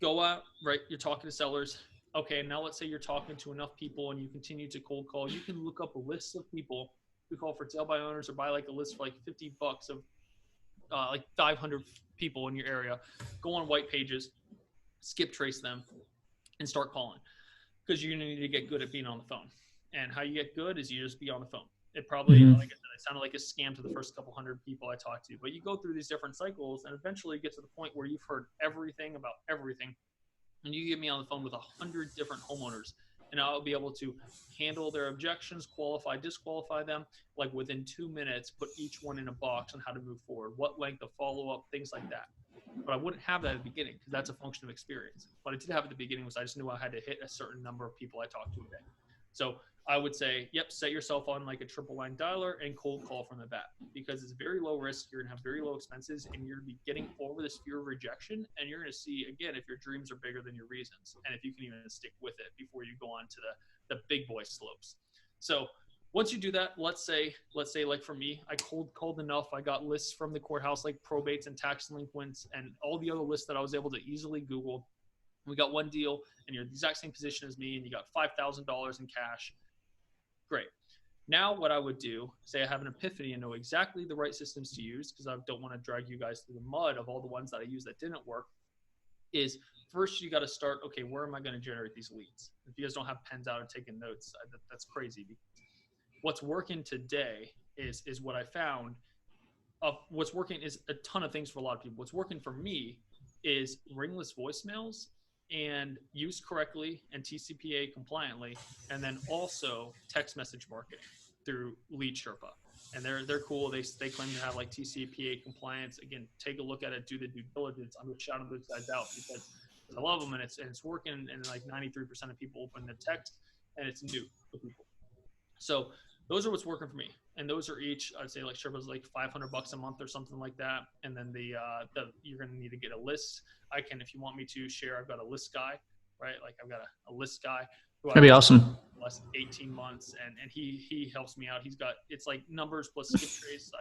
go out, right? You're talking to sellers. Okay, now let's say you're talking to enough people and you continue to cold call. You can look up a list of people who call for sale by owners, or buy like a list for like $50 of like 500 people in your area. Go on white pages, skip trace them, and start calling, because you're going to need to get good at being on the phone. And how you get good is you just be on the phone. It probably, like I said, it sounded like a scam to the first couple hundred people I talked to, but you go through these different cycles and eventually get to the point where you've heard everything about everything. And you get me on the phone with 100 different homeowners, and I'll be able to handle their objections, qualify, disqualify them, like within 2 minutes, put each one in a box on how to move forward, what length of follow-up, things like that. But I wouldn't have that at the beginning, because that's a function of experience. What I did have at the beginning was I just knew I had to hit a certain number of people I talked to a day. So I would say, yep, set yourself on like a triple line dialer and cold call from the bat, because it's very low risk. You're going to have very low expenses, and you're going to be getting over this fear of rejection. And you're going to see, again, if your dreams are bigger than your reasons, and if you can even stick with it before you go on to the big boy slopes. So once you do that, let's say like for me, I cold called enough. I got lists from the courthouse, like probates and tax delinquents and all the other lists that I was able to easily Google. We got one deal, and you're in the exact same position as me, and you got $5,000 in cash. Great. Now what I would do, say I have an epiphany and know exactly the right systems to use, because I don't want to drag you guys through the mud of all the ones that I used that didn't work, is first you got to start, okay, where am I going to generate these leads? If you guys don't have pens out and taking notes, that's crazy. What's working today is what I found. What's working is a ton of things for a lot of people. What's working for me is ringless voicemails, and used correctly and TCPA compliantly, and then also text message marketing through Lead Sherpa. And they're cool. They claim to have like TCPA compliance. Again, take a look at it, do the due diligence. I'm just shouting those guys out because I love them, and it's working. And like 93% of people open the text, and it's new for people. So those are what's working for me. And those are each, I'd say like Sherpa's like $500 a month or something like that. And then you're going to need to get a list. I can, if you want me to share, I've got a list guy, right? Like I've got a list guy. That'd be awesome. Less 18 months. And he helps me out. He's got, it's like numbers plus skip trace.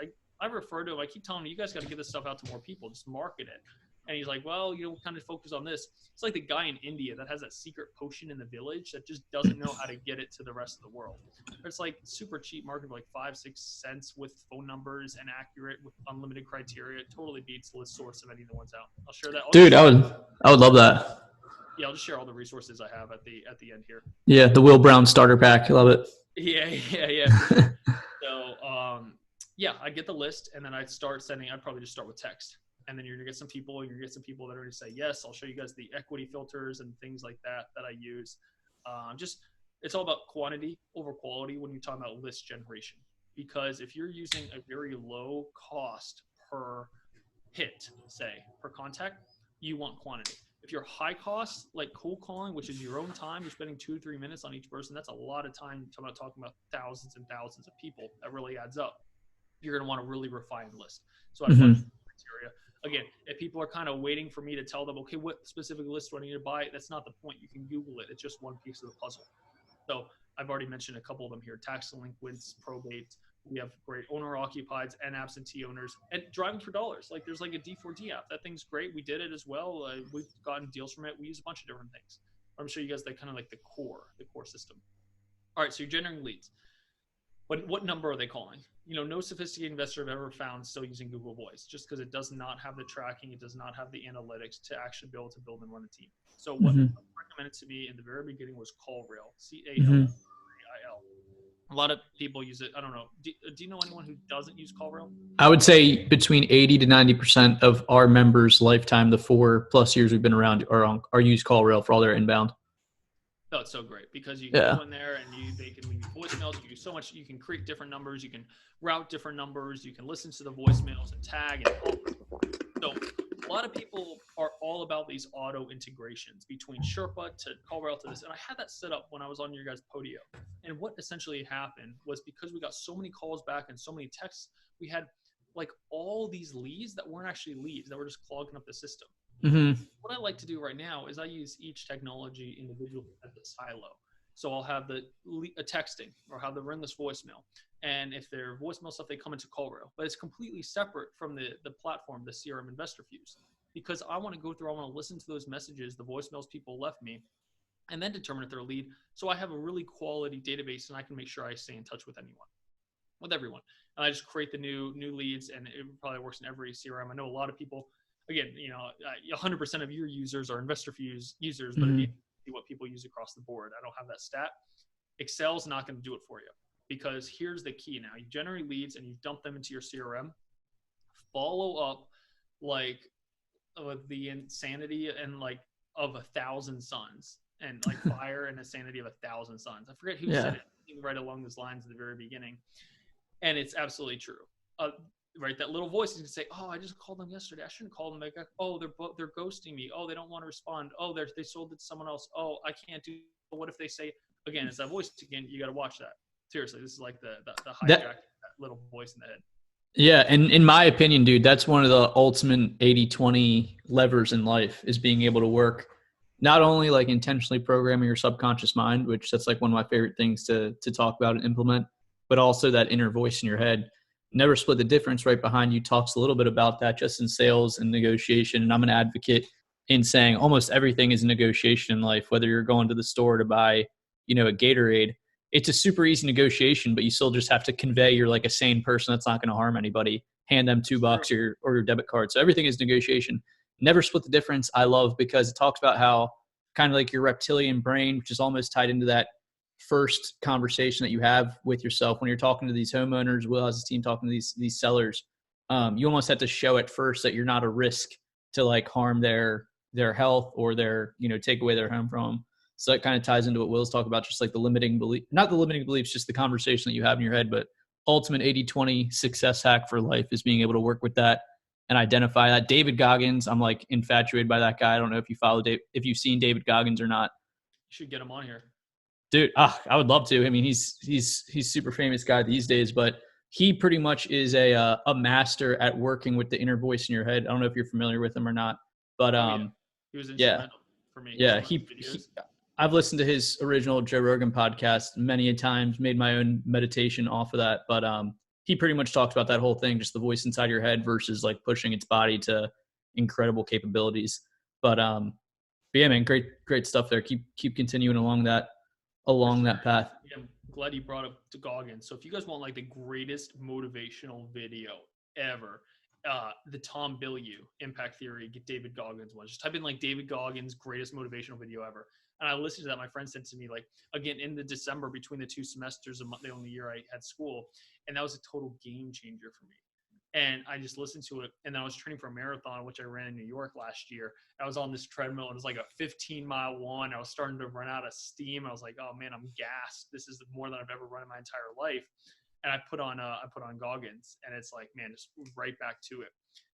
I refer to him. I keep telling him, you guys got to get this stuff out to more people. Just market it. And he's like, well, we'll kind of focus on this. It's like the guy in India that has that secret potion in the village that just doesn't know how to get it to the rest of the world. It's like super cheap market for like 5-6 cents with phone numbers and accurate with unlimited criteria. It totally beats the list source of any of the ones out. I'll share that. Dude, I would love that. Yeah, I'll just share all the resources I have at the end here. Yeah, the Will Brown starter pack. I love it. Yeah. Sure. So, yeah, I get the list, and then I'd probably just start with text. And then you're going to get some people that are going to say, yes, I'll show you guys the equity filters and things like that I use. It's all about quantity over quality when you're talking about list generation. Because if you're using a very low cost per hit, say, per contact, you want quantity. If you're high cost, like cold calling, which is your own time, you're spending 2 to 3 minutes on each person. That's a lot of time talking about thousands and thousands of people. That really adds up. You're going to want a really refined list. So I have criteria. Again, if people are kind of waiting for me to tell them, okay, what specific list do I need to buy? That's not the point. You can Google it. It's just one piece of the puzzle. So I've already mentioned a couple of them here: tax delinquents, probate. We have great owner-occupieds and absentee owners, and driving for dollars. Like there's like a D4D app. That thing's great. We did it as well. We've gotten deals from it. We use a bunch of different things. I'm sure you guys that kind of like the core system. All right, so you're generating leads. What number are they calling? No sophisticated investor I've ever found still using Google Voice, just because it does not have the tracking, it does not have the analytics to actually be able to build and run a team. So what recommended to me in the very beginning was CallRail, CALRAIL. A lot of people use it. I don't know. Do you know anyone who doesn't use CallRail? I would say between 80 to 90% of our members' lifetime, the 4+ years we've been around, are use CallRail for all their inbound. Oh, it's so great because you can go in there and they can leave you voicemails. You can do so much. You can create different numbers. You can route different numbers. You can listen to the voicemails and tag and call. So a lot of people are all about these auto integrations between Sherpa to CallRail to this. And I had that set up when I was on your guys' Podio. And what essentially happened was because we got so many calls back and so many texts, we had like all these leads that weren't actually leads, that were just clogging up the system. What I like to do right now is I use each technology individually at the silo. So I'll have a texting or have the ringless voicemail. And if they're voicemail stuff, they come into CallRail. But it's completely separate from the platform, the CRM InvestorFuse. Because I want to go through, I want to listen to those messages, the voicemails people left me, and then determine if they're a lead. So I have a really quality database and I can make sure I stay in touch with everyone. And I just create the new leads, and it probably works in every CRM. I know a lot of people, again, 100% of your users are InvestorFuse users, but if you see what people use across the board, I don't have that stat. Excel's not going to do it for you, because here's the key. Now you generate leads and you dump them into your CRM. Follow up like the insanity and like of 1,000 suns, and like fire and insanity of 1,000 suns. I forget who said it right along those lines at the very beginning, and it's absolutely true. Right, that little voice is gonna say, "Oh, I just called them yesterday. I shouldn't call them back. Oh, they're ghosting me. Oh, they don't want to respond. Oh, they sold it to someone else. Oh, I can't do. What if they say again? It's that voice again. You got to watch that. Seriously, this is like the hijack that little voice in the head. Yeah, and in my opinion, dude, that's one of the ultimate 80-20 levers in life, is being able to work not only like intentionally programming your subconscious mind, which that's like one of my favorite things to talk about and implement, but also that inner voice in your head. Never Split the Difference right behind you talks a little bit about that, just in sales and negotiation. And I'm an advocate in saying almost everything is a negotiation in life, whether you're going to the store to buy, a Gatorade. It's a super easy negotiation, but you still just have to convey you're like a sane person that's not going to harm anybody. Hand them $2 or your debit card. So everything is negotiation. Never Split the Difference I love, because it talks about how kind of like your reptilian brain, which is almost tied into that first conversation that you have with yourself when you're talking to these homeowners, Will has a team talking to these sellers. You almost have to show at first that you're not a risk to like harm their health or their, take away their home from them. So it kind of ties into what Will's talking about, just like the limiting belief, not the limiting beliefs, just the conversation that you have in your head. But ultimate 80-20 success hack for life is being able to work with that and identify that. David Goggins, I'm like infatuated by that guy. I don't know if you follow if you've seen David Goggins or not. You should get him on here. Dude, I would love to. I mean, he's super famous guy these days, but he pretty much is a master at working with the inner voice in your head. I don't know if you're familiar with him or not, but he was instrumental for me. Yeah, I've listened to his original Joe Rogan podcast many a times, made my own meditation off of that. But he pretty much talked about that whole thing, just the voice inside your head versus like pushing its body to incredible capabilities. But yeah, man, great stuff there. Keep continuing along that path. Yeah, I'm glad you brought up the Goggins. So if you guys want like the greatest motivational video ever, the Tom Bilyeu Impact Theory, get David Goggins one. Just type in like David Goggins greatest motivational video ever. And I listened to that. My friend sent to me like, again, in the December between the two semesters of the only year I had school. And that was a total game changer for me. And I just listened to it. And then I was training for a marathon, which I ran in New York last year. I was on this treadmill. And it was like a 15-mile one. I was starting to run out of steam. I was like, oh man, I'm gassed. This is more than I've ever run in my entire life. And I put on Goggins, and it's like, man, just right back to it.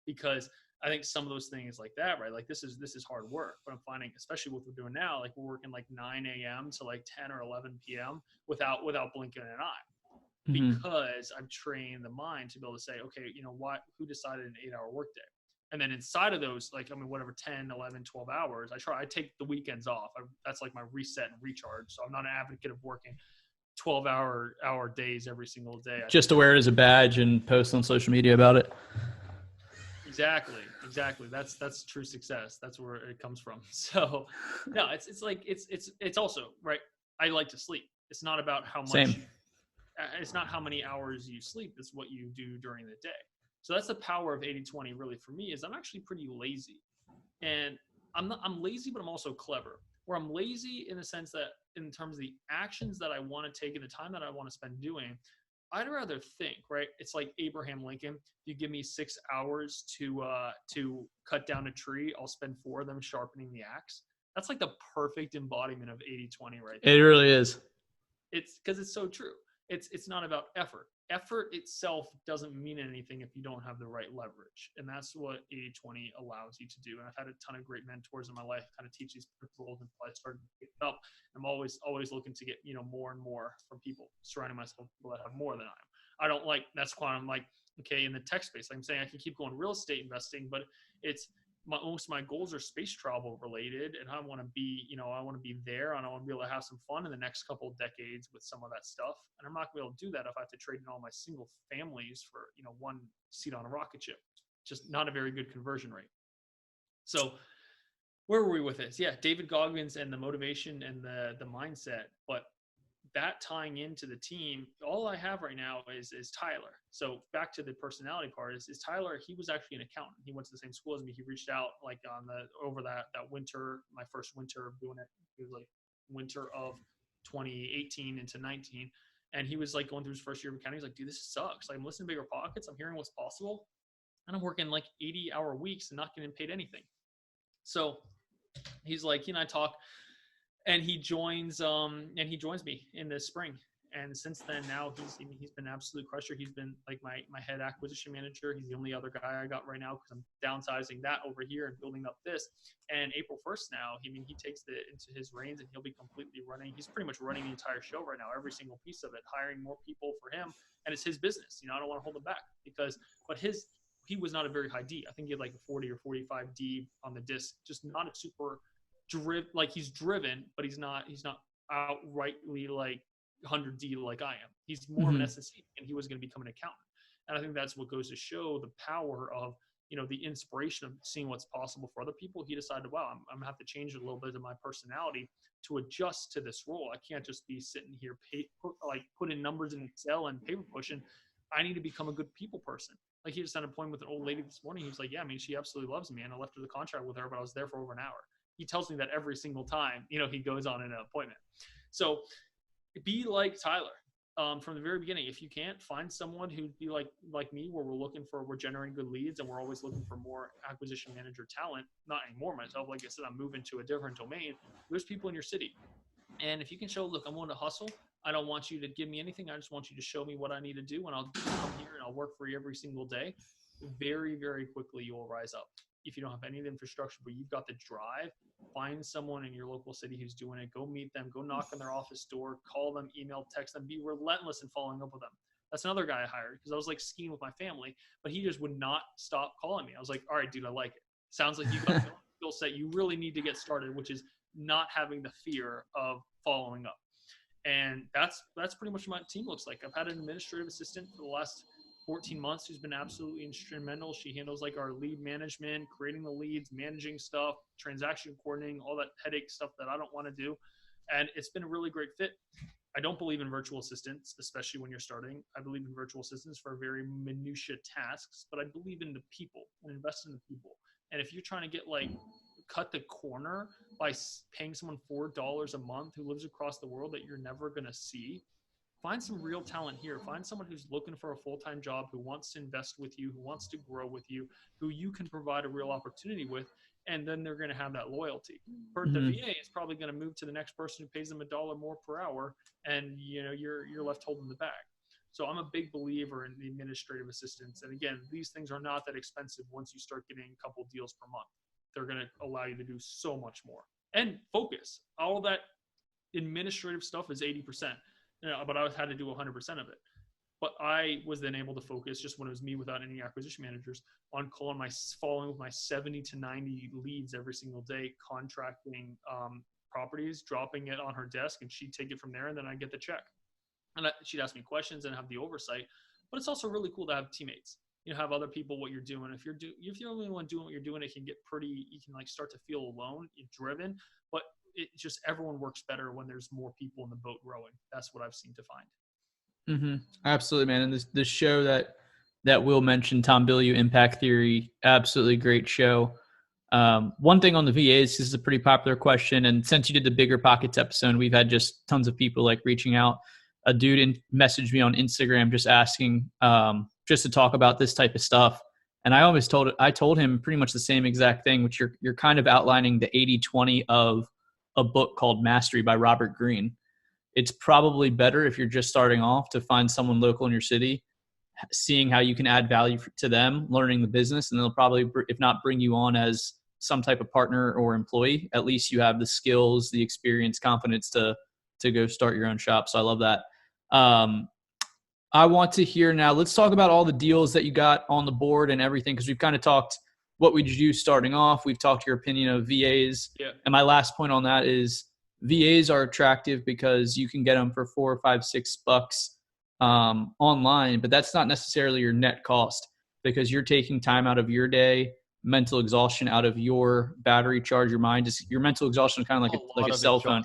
Because I think some of those things like that, right? Like this is hard work, but I'm finding, especially what we're doing now, like we're working like 9 a.m. to like 10 or 11 p.m. without blinking an eye, because I've trained the mind to be able to say, okay, you know what, who decided an 8-hour workday? And then inside of those, like, I mean, whatever, 10, 11, 12 hours, I take the weekends off. That's like my reset and recharge. So I'm not an advocate of working 12-hour days every single day. Just to wear it as a badge and post on social media about it. Exactly. That's true success. That's where it comes from. So no, it's like, it's also, right. I like to sleep. It's not about how much, Same. It's not how many hours you sleep. It's what you do during the day. So that's the power of 80-20 really for me, is I'm actually pretty lazy, and I'm lazy, but I'm also clever. Where I'm lazy in the sense that in terms of the actions that I want to take and the time that I want to spend doing, I'd rather think, right? It's like Abraham Lincoln. You give me 6 hours to cut down a tree, I'll spend 4 of them sharpening the axe. That's like the perfect embodiment of 80-20 right there. It really is. It's because it's so true. It's not about effort. Effort itself doesn't mean anything if you don't have the right leverage. And that's what 80-20 allows you to do. And I've had a ton of great mentors in my life kind of teach these principles, and I started to pick it up. I'm always looking to get, more and more from people, surrounding myself with people that have more than I am. I don't like, that's why I'm like, okay, in the tech space, I'm saying I can keep going real estate investing, but it's, most of my goals are space travel related, and I want to be, I want to be there, and I want to be able to have some fun in the next couple of decades with some of that stuff. And I'm not going to be able to do that if I have to trade in all my single families for, one seat on a rocket ship. Just not a very good conversion rate. So where were we with this? Yeah, David Goggins and the motivation and the mindset, but that tying into the team, all I have right now is Tyler. So back to the personality part is Tyler. He was actually an accountant. He went to the same school as me. He reached out like over that winter, my first winter of doing it. It was like winter of 2018 into 19. And he was like going through his first year of accounting. He's like, dude, this sucks. Like, I'm listening to Bigger Pockets. I'm hearing what's possible. And I'm working like 80-hour weeks and not getting paid anything. So he's like, I talk. And he joins me in the spring. And since then, now he's been an absolute crusher. He's been like my head acquisition manager. He's the only other guy I got right now because I'm downsizing that over here and building up this. And April 1st now, he takes into his reins, and he'll be completely running. He's pretty much running the entire show right now, every single piece of it, hiring more people for him. And it's his business. I don't want to hold him back he was not a very high D. I think he had like a 40 or 45 D on the disc, just not a super like he's driven, but he's not outrightly like 100 D like I am. He's more of an S&C, and he was going to become an accountant. And I think that's what goes to show the power of, the inspiration of seeing what's possible for other people. He decided, wow, I'm gonna have to change a little bit of my personality to adjust to this role. I can't just be sitting here put in numbers in Excel and paper pushing. I need to become a good people person. Like, he just had an appointment with an old lady this morning. He was like, yeah, she absolutely loves me, and I left her the contract with her, but I was there for over an hour. He tells me that every single time, he goes on an appointment. So be like Tyler from the very beginning. If you can't, find someone who'd be like me, where we're generating good leads, and we're always looking for more acquisition manager talent. Not anymore myself. Like I said, I'm moving to a different domain. There's people in your city. And if you can show, look, I'm willing to hustle. I don't want you to give me anything. I just want you to show me what I need to do, and I'll come here and I'll work for you every single day. Very, very quickly, you will rise up. If you don't have any of the infrastructure, but you've got the drive, find someone in your local city who's doing it. Go meet them. Go knock on their office door. Call them, email, text them. Be relentless in following up with them. That's another guy I hired because I was like skiing with my family, but he just would not stop calling me. I was like, all right, dude, I like it. Sounds like you got the skill set you really need to get started, which is not having the fear of following up. And that's pretty much what my team looks like. I've had an administrative assistant for the last 14 months who's been absolutely instrumental. She handles like our lead management, creating the leads, managing stuff, transaction coordinating, all that headache stuff that I don't want to do. And it's been a really great fit. I don't believe in virtual assistants, especially when you're starting. I believe in virtual assistants for very minutia tasks, but I believe in the people and invest in the people. And if you're trying to get like cut the corner by paying someone $4 a month who lives across the world that you're never going to see, find some real talent here. Find someone who's looking for a full-time job, who wants to invest with you, who wants to grow with you, who you can provide a real opportunity with, and then they're going to have that loyalty. For the VA is probably going to move to the next person who pays them $1 more per hour, and you're left holding the bag. So I'm a big believer in the administrative assistants. And again, these things are not that expensive once you start getting a couple deals per month. They're going to allow you to do so much more and focus. All that administrative stuff is 80%. But I had to do 100% of it. But I was then able to focus, just when it was me without any acquisition managers, on following with my 70 to 90 leads every single day, contracting properties, dropping it on her desk, and she'd take it from there, and then I'd get the check. And she'd ask me questions and have the oversight. But it's also really cool to have teammates. Have other people what you're doing. If you're the only one doing what you're doing, it can get pretty. You can like start to feel alone, driven. But it just everyone works better when there's more people in the boat rowing. That's what I've seen to find. Absolutely, man. And this show that Will mentioned, Tom Bilyeu, Impact Theory, absolutely great show. One thing on the VAs, this is a pretty popular question, and since you did the Bigger Pockets episode, we've had just tons of people like reaching out. A dude messaged me on Instagram just asking just to talk about this type of stuff. And I told him pretty much the same exact thing, which you're kind of outlining the 80-20 of a book called Mastery by Robert Greene. It's probably better if you're just starting off to find someone local in your city, seeing how you can add value to them, learning the business, and they'll probably, if not bring you on as some type of partner or employee, at least you have the skills, the experience, confidence to go start your own shop. So I love that. I want to hear now, let's talk about all the deals that you got on the board and everything, because we've kind of talked what we do starting off. We've talked your opinion of VAs. Yeah. And my last point on that is VAs are attractive because you can get them for $4, $5, $6 online, but that's not necessarily your net cost, because you're taking time out of your day, mental exhaustion out of your battery charge. Your mental exhaustion is kind of like a cell phone.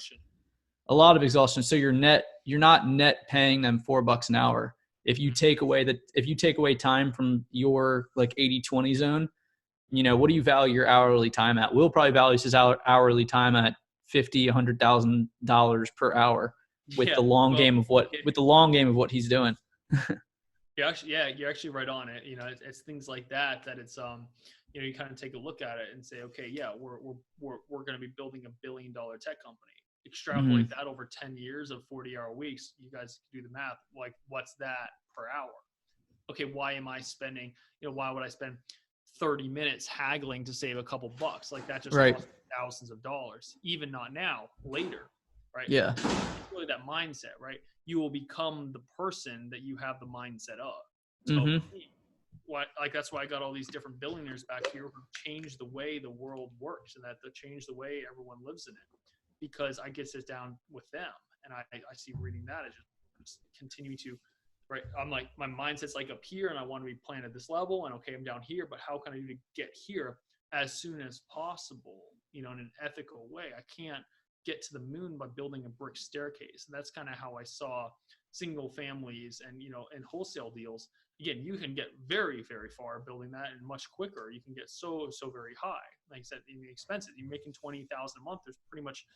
A lot of exhaustion. So you're not net paying them $4 an hour. If you take away time from your like 80-20 zone, what do you value your hourly time at? Will probably values his hourly time at $50,000, $100,000 per hour with the long game of what he's doing. You're actually right on it. It's things like that it's you kind of take a look at it and say, okay, yeah, we're going to be building $1 billion tech company. Extrapolate that over 10 years of 40-hour weeks. You guys can do the math. Like, what's that per hour? Okay, why would I spend 30 minutes haggling to save a couple bucks? Like, that just costs thousands of dollars. Even not now, later, right? Yeah. It's really that mindset, right? You will become the person that you have the mindset of. So that's why I got all these different billionaires back here who change the way the world works, and that they change the way everyone lives in it. Because I get sit down with them, and I see reading that as just continue to, right? I'm like, my mindset's like up here, and I want to be playing at this level, and okay, I'm down here, but how can I do to get here as soon as possible, in an ethical way? I can't get to the moon by building a brick staircase. And that's kind of how I saw single families and, and wholesale deals. Again, you can get very, very far building that, and much quicker. You can get so very high. Like I said, in the expenses, you're making $20,000 a month. There's pretty much,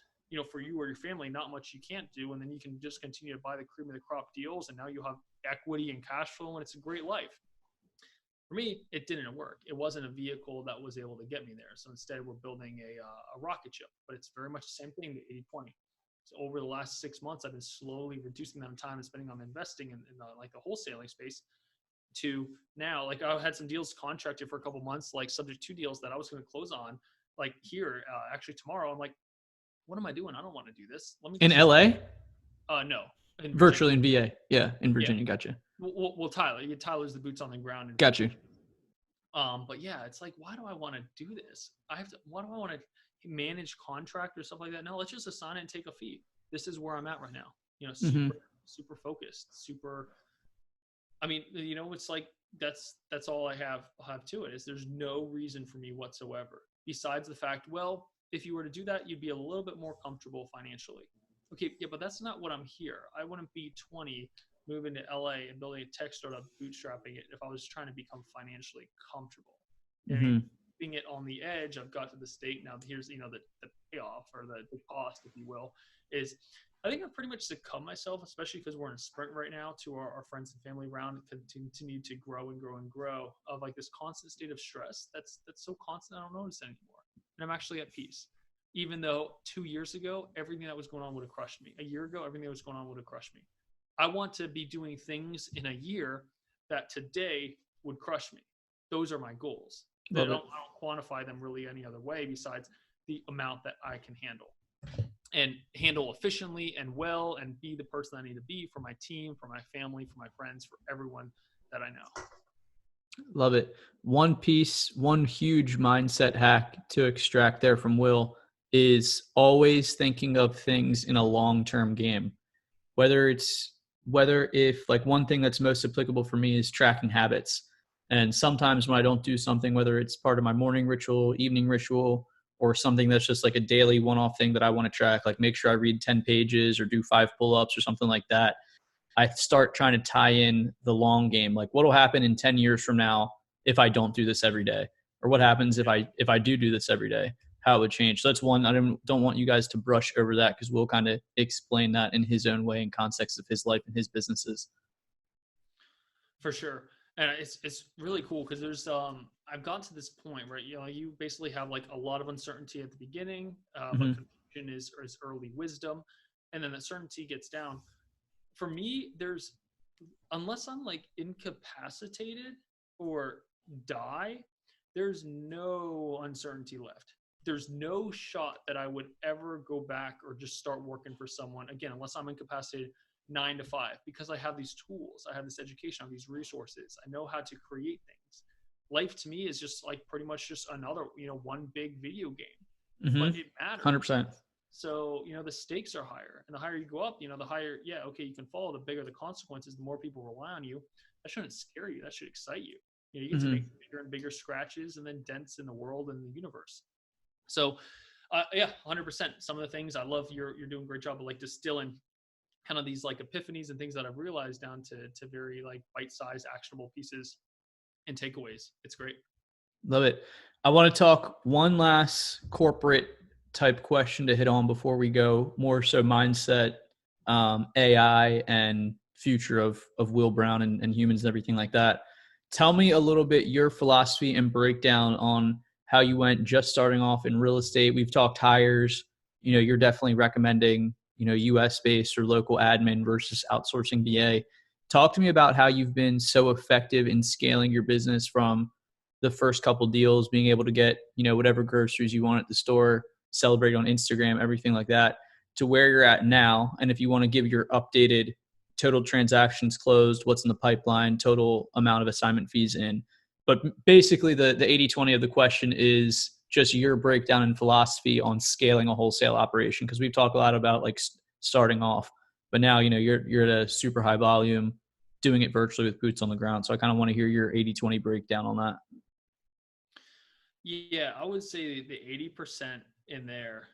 for you or your family, not much you can't do. And then you can just continue to buy the cream of the crop deals. And now you have equity and cash flow, and it's a great life. For me, it didn't work. It wasn't a vehicle that was able to get me there. So instead, we're building a rocket ship, but it's very much the same thing, the 80-20. So over the last 6 months, I've been slowly reducing the amount of time and spending on investing in the wholesaling space, to now, like, I had some deals contracted for a couple months, like subject to deals that I was going to close on, like here, actually tomorrow. I'm like, what am I doing? I don't want to do this. Let me in LA? No. Virtually in VA. Yeah. In Virginia. Yeah. Gotcha. Well, Tyler's the boots on the ground. Got you. But yeah, it's like, why do I want to do this? Why do I want to manage contract or stuff like that? No, let's just assign it and take a fee. This is where I'm at right now. Super focused, super. I mean, it's like that's all I have to it is there's no reason for me whatsoever besides the fact, well, if you were to do that, you'd be a little bit more comfortable financially. Okay, yeah, but that's not what I'm here. I wouldn't be 20 moving to LA and building a tech startup, bootstrapping it if I was trying to become financially comfortable. I mean, Mm-hmm. keeping it on the edge, I've got to the state now. Here's the payoff or the cost, if you will, is I think I've pretty much succumbed myself, especially because we're in a sprint right now to our friends and family round to continue to grow and grow and grow of like this constant state of stress that's so constant I don't notice it anymore. And I'm actually at peace. Even though 2 years ago, everything that was going on would have crushed me. A year ago, everything that was going on would have crushed me. I want to be doing things in a year that today would crush me. Those are my goals. I Love it. don't quantify them really any other way besides the amount that I can handle and handle efficiently and well and be the person I need to be for my team, for my family, for my friends, for everyone that I know. Love it. One piece, one huge mindset hack to extract there from Will is always thinking of things in a long-term game. Whether if like one thing that's most applicable for me is tracking habits. And sometimes when I don't do something, whether it's part of my morning ritual, evening ritual, or something that's just like a daily one-off thing that I want to track, like make sure I read 10 pages or do 5 pull-ups or something like that, I start trying to tie in the long game. Like what will happen in 10 years from now if I don't do this every day? Or what happens if I do this every day? How it would change. So that's one. I don't want you guys to brush over that because we'll kind of explain that in his own way in context of his life and his businesses. For sure. And it's really cool because there's I've gotten to this point where you basically have like a lot of uncertainty at the beginning, but Mm-hmm. confusion is early wisdom, and then the certainty gets down. For me, there's unless I'm like incapacitated or die, there's no uncertainty left. There's no shot that I would ever go back or just start working for someone again, unless I'm incapacitated 9 to 5, because I have these tools, I have this education, I have these resources, I know how to create things. Life to me is just like pretty much just another, one big video game, Mm-hmm. but it matters. 100%. So, the stakes are higher, and the higher you go up, the higher, yeah, okay, you can fall, the bigger the consequences, the more people rely on you. That shouldn't scare you. That should excite you. You get to Mm-hmm. make bigger and bigger scratches and then dents in the world and the universe. So, yeah, 100%. Some of the things I love, you're doing a great job of like distilling kind of these like epiphanies and things that I've realized down to very like bite-sized actionable pieces and takeaways. It's great. Love it. I want to talk one last corporate type question to hit on before we go more so mindset, AI, and future of Will Brown and humans and everything like that. Tell me a little bit your philosophy and breakdown on how you went just starting off in real estate. We've talked hires. You're definitely recommending, US based or local admin versus outsourcing BA. Talk to me about how you've been so effective in scaling your business from the first couple deals, being able to get, whatever groceries you want at the store, celebrate on Instagram, everything like that, to where you're at now. And if you want to give your updated total transactions closed, what's in the pipeline, total amount of assignment fees in. But basically the 80-20 of the question is just your breakdown and philosophy on scaling a wholesale operation. Cause we've talked a lot about like starting off, but now, you're at a super high volume doing it virtually with boots on the ground. So I kind of want to hear your 80-20 breakdown on that. Yeah, I would say the 80% in there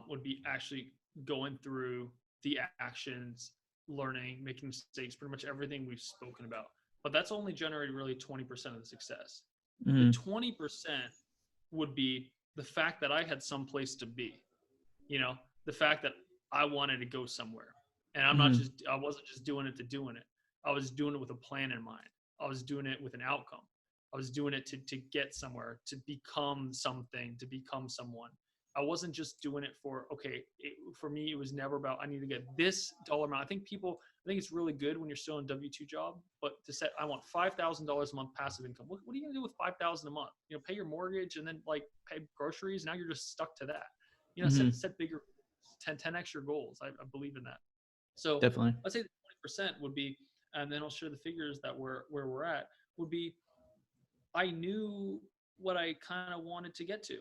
would be actually going through the actions, learning, making mistakes, pretty much everything we've spoken about. But that's only generated really 20% of the success. The Mm-hmm. 20% would be the fact that I had some place to be, the fact that I wanted to go somewhere. And Mm-hmm. I wasn't just doing it to doing it. I was doing it with a plan in mind. I was doing it with an outcome. I was doing it to get somewhere, to become something, to become someone. I wasn't just doing it for, okay, for me, it was never about, I need to get this dollar amount. I think it's really good when you're still in a W-2 job, but to set, I want $5,000 a month passive income. What are you going to do with $5,000 a month? Pay your mortgage and then like pay groceries. Now you're just stuck to that. Mm-hmm. Set bigger 10 extra goals. I believe in that. So Definitely. I'd say the 20% would be, and then I'll share the figures that where we're at would be, I knew what I kind of wanted to get to.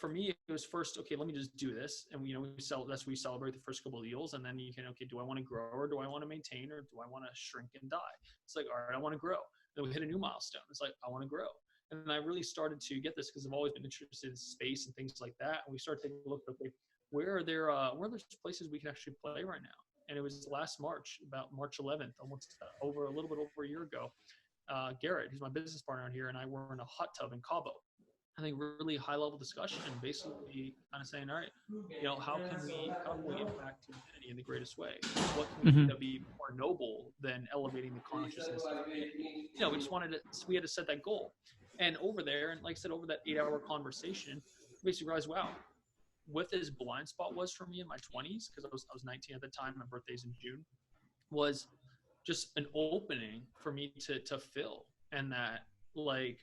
for me, it was first, okay, let me just do this. And that's where we celebrate the first couple of deals. And then you can, okay, do I want to grow, or do I want to maintain, or do I want to shrink and die? It's like, all right, I want to grow. Then we hit a new milestone. It's like, I want to grow. And then I really started to get this because I've always been interested in space and things like that. And we started taking a look, okay, where are there places we can actually play right now? And it was last March, about March 11th, almost a little bit over a year ago. Garrett, who's my business partner out here, and I were in a hot tub in Cabo. I think really high level discussion, basically kind of saying, all right, how can we impact humanity in the greatest way? What can we do to be more noble than elevating the consciousness of humanity? We had to set that goal. And over there, and like I said, over that 8-hour conversation, basically realized, wow, what this blind spot was for me in my 20s, because I was 19 at the time, my birthday's in June, was just an opening for me to fill. And that, like,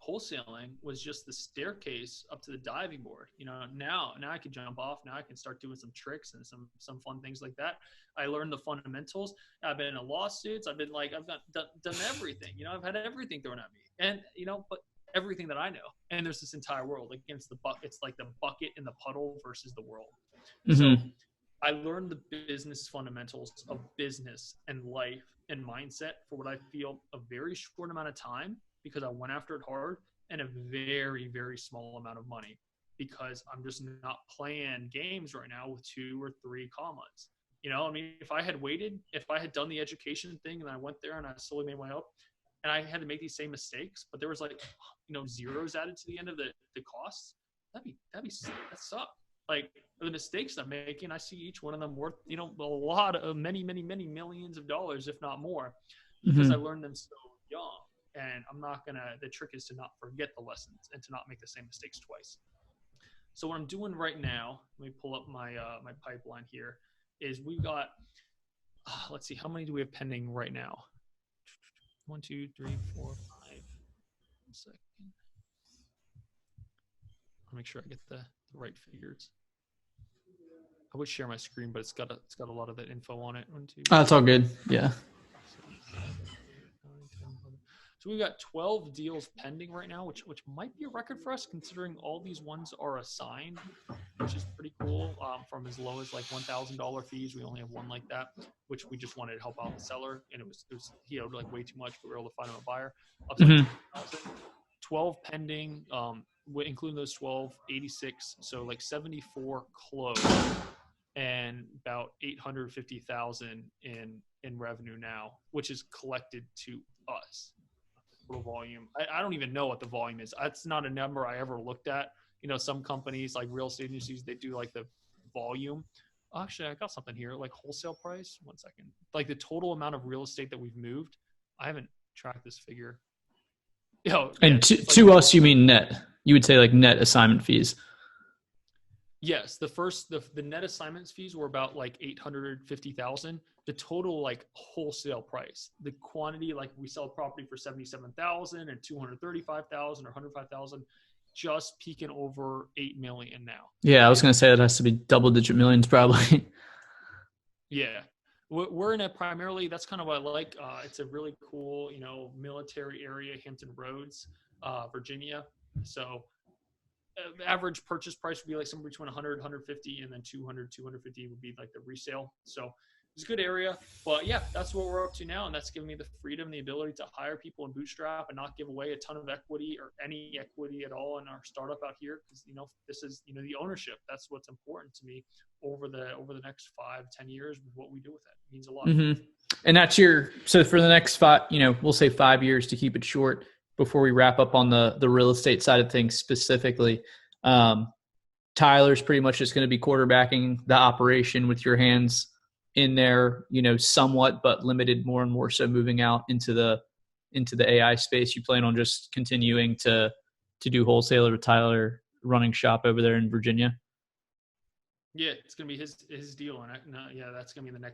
wholesaling was just the staircase up to the diving board. Now I can jump off. Now I can start doing some tricks and some fun things like that. I learned the fundamentals. I've been in lawsuits. I've done everything. I've had everything thrown at me, and but everything that I know. And there's this entire world. Like, it's like the bucket in the puddle versus the world. So I learned the business fundamentals of business and life and mindset for what I feel a very short amount of time, because I went after it hard, and a very, very small amount of money, because I'm just not playing games right now with 2 or 3 commas. If I had waited, if I had done the education thing and I went there and I slowly made my way up, and I had to make these same mistakes, but there was zeros added to the end of the costs, that sucked. Like, the mistakes I'm making, I see each one of them worth, a lot of many, many, many millions of dollars, if not more, because I learned them so young. And the trick is to not forget the lessons and to not make the same mistakes twice. So what I'm doing right now, let me pull up my my pipeline here, is we've got, let's see, how many do we have pending right now? 1, 2, 3, 4, 5. 1 second. I'll make sure I get the right figures. I would share my screen, but it's got a lot of that info on it. 1, 2. Oh, it's all good. Yeah. So we've got 12 deals pending right now, which might be a record for us, considering all these ones are assigned, which is pretty cool. From as low as like $1,000 fees, we only have one like that, which we just wanted to help out the seller, and it was he owed like way too much, but we were able to find him a buyer. Up to like 12 pending, including those 12, 86, so like 74 closed, and about 850,000 in revenue now, which is collected to us. Volume. I don't even know what the volume is. That's not a number I ever looked at. Some companies like real estate agencies, they do like the volume. Actually, I got something here, like wholesale price. 1 second. Like the total amount of real estate that we've moved. I haven't tracked this figure. And to us, you mean net? You would say like net assignment fees. Yes, the net assignments fees were about like 850,000. The total like wholesale price, the quantity, like we sell property for 77,000 and 235,000 or 105,000, just peaking over 8 million now. Yeah, I was gonna say that has to be double-digit millions probably. Yeah, we're in a primarily, that's kind of what I like. It's a really cool, military area, Hampton Roads, Virginia. So average purchase price would be like somewhere between 100, 150, and then 200, 250 would be like the resale. So it's a good area, but yeah, that's what we're up to now. And that's giving me the freedom, the ability to hire people and bootstrap and not give away a ton of equity or any equity at all in our startup out here. Cause this is, the ownership, that's what's important to me over the next 5-10 years with what we do with it. It means a lot. And that's so for the next 5, we'll say 5 years to keep it short before we wrap up on the real estate side of things specifically. Tyler's pretty much just going to be quarterbacking the operation with your hands in there, somewhat, but limited more and more so moving out into the AI space. You plan on just continuing to do wholesaler with Tyler running shop over there in Virginia? Yeah, it's going to be his deal. And that's going to be the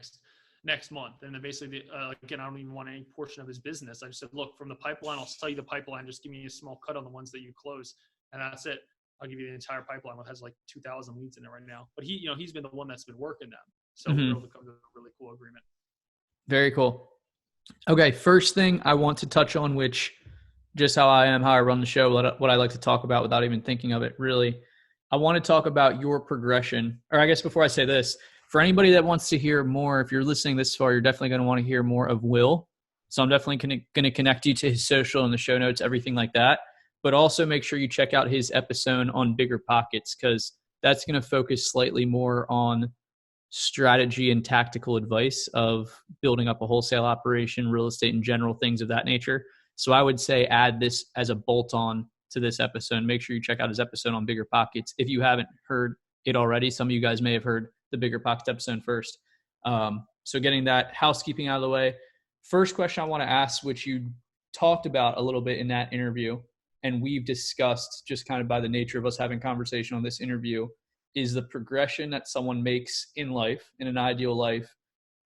next month. And then basically, again, I don't even want any portion of his business. I just said, look, from the pipeline, I'll sell you the pipeline. Just give me a small cut on the ones that you close. And that's it. I'll give you the entire pipeline, which has like 2,000 leads in it right now. But he's been the one that's been working them. So we're able to come to a really cool agreement. Very cool. Okay. First thing I want to touch on, which just how I am, how I run the show, what I like to talk about without even thinking of it, really. I want to talk about your progression. Or I guess before I say this, for anybody that wants to hear more, if you're listening this far, you're definitely going to want to hear more of Will. So I'm definitely going to connect you to his social and the show notes, everything like that. But also make sure you check out his episode on bigger pockets, because that's going to focus slightly more on strategy and tactical advice of building up a wholesale operation, real estate in general, things of that nature. So I would say add this as a bolt on to this episode. Make sure you check out his episode on bigger pockets. If you haven't heard it already, some of you guys may have heard the bigger pockets episode first. So getting that housekeeping out of the way. First question I want to ask, which you talked about a little bit in that interview, and we've discussed just kind of by the nature of us having conversation on this interview, is the progression that someone makes in life, in an ideal life,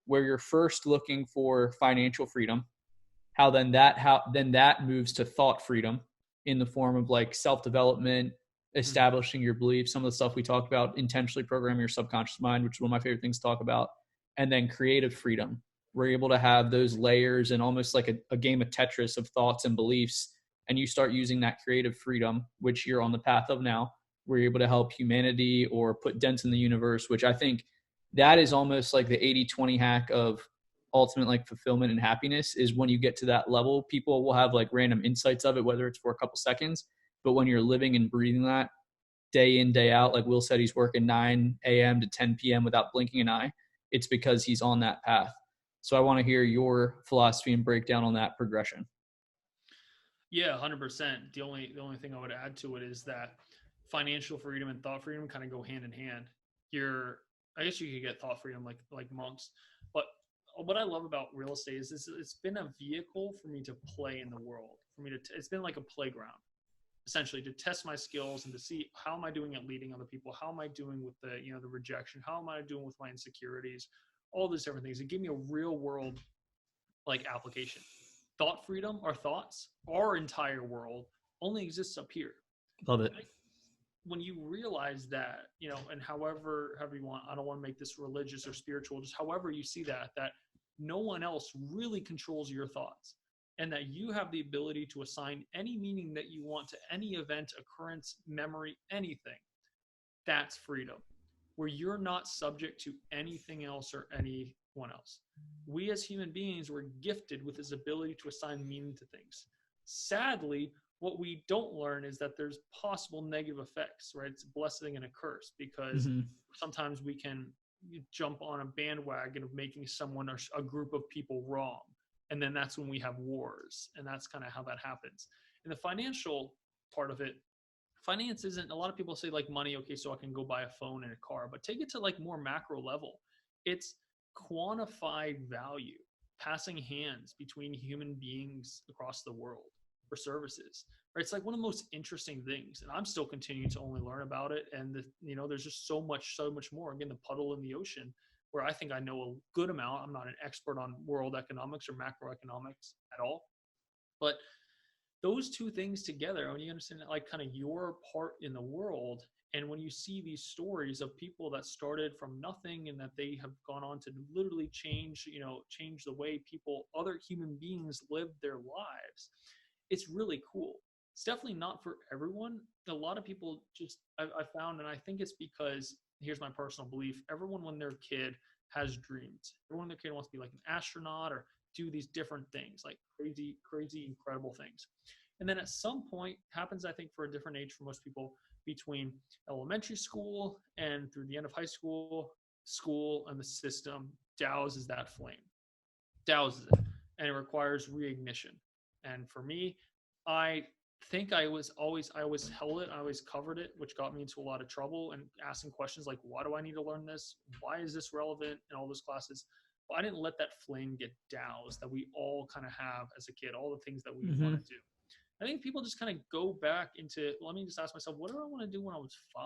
where you're first looking for financial freedom, how then that moves to thought freedom in the form of like self-development, establishing your beliefs, some of the stuff we talked about, intentionally programming your subconscious mind, which is one of my favorite things to talk about, and then creative freedom. We're able to have those layers and almost like a game of Tetris of thoughts and beliefs, and you start using that creative freedom, which you're on the path of now, where you're able to help humanity or put dents in the universe, which I think that is almost like the 80-20 hack of ultimate like fulfillment and happiness. Is when you get to that level, people will have like random insights of it, whether it's for a couple seconds, but when you're living and breathing that day in, day out, like Will said, he's working 9 a.m. to 10 p.m. without blinking an eye. It's because he's on that path. So I want to hear your philosophy and breakdown on that progression. Yeah, 100%. The only thing I would add to it is that financial freedom and thought freedom kind of go hand in hand. I guess you could get thought freedom like monks, but what I love about real estate is it's been a vehicle for me to play in the world. It's been like a playground, essentially, to test my skills and to see how am I doing at leading other people, how am I doing with the rejection, how am I doing with my insecurities, all these different things. It gave me a real world like application. Thought freedom, our thoughts, our entire world only exists up here. Love it. When you realize that, and however you want, I don't want to make this religious or spiritual, just however you see that no one else really controls your thoughts, and that you have the ability to assign any meaning that you want to any event, occurrence, memory, anything. That's freedom, where you're not subject to anything else or anyone else. We as human beings were gifted with this ability to assign meaning to things. Sadly, what we don't learn is that there's possible negative effects, right? It's a blessing and a curse, because sometimes we can jump on a bandwagon of making someone or a group of people wrong. And then that's when we have wars. And that's kind of how that happens. And the financial part of it, finance isn't, a lot of people say like money, okay, so I can go buy a phone and a car, but take it to like more macro level. It's quantified value passing hands between human beings across the world for services, right? It's like one of the most interesting things, and I'm still continuing to only learn about it. And there's just so much more. Again, the puddle in the ocean, where I think I know a good amount. I'm not an expert on world economics or macroeconomics at all, but those two things together, when you understand that, like kind of your part in the world, and when you see these stories of people that started from nothing and that they have gone on to literally change the way other human beings live their lives, it's really cool. It's definitely not for everyone. A lot of people I found, and I think it's because, here's my personal belief, everyone when they're a kid has dreams. Everyone when they're a kid wants to be like an astronaut or do these different things, like crazy, incredible things. And then at some point, happens, I think, for a different age for most people, between elementary school and through the end of high school, and the system douses that flame. Douses it. And it requires reignition. And for me, I think I always held it. I always covered it, which got me into a lot of trouble and asking questions like, why do I need to learn this? Why is this relevant in all those classes? But I didn't let that flame get doused that we all kind of have as a kid, all the things that we want to do. I think people just kind of go back into, let me just ask myself, what do I want to do when I was 5?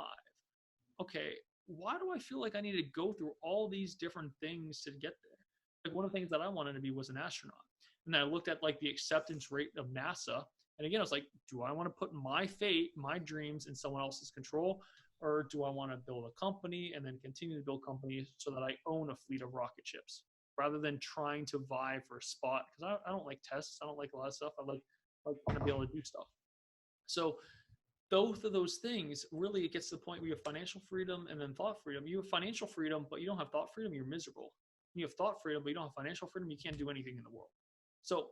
Okay, why do I feel like I need to go through all these different things to get there? Like one of the things that I wanted to be was an astronaut. And then I looked at like the acceptance rate of NASA. And again, I was like, do I want to put my fate, my dreams in someone else's control? Or do I want to build a company and then continue to build companies so that I own a fleet of rocket ships rather than trying to vie for a spot? Because I don't like tests. I don't like a lot of stuff. I like like want to be able to do stuff. So both of those things, really, it gets to the point where you have financial freedom and then thought freedom. You have financial freedom, but you don't have thought freedom, you're miserable. You have thought freedom, but you don't have financial freedom, you can't do anything in the world. So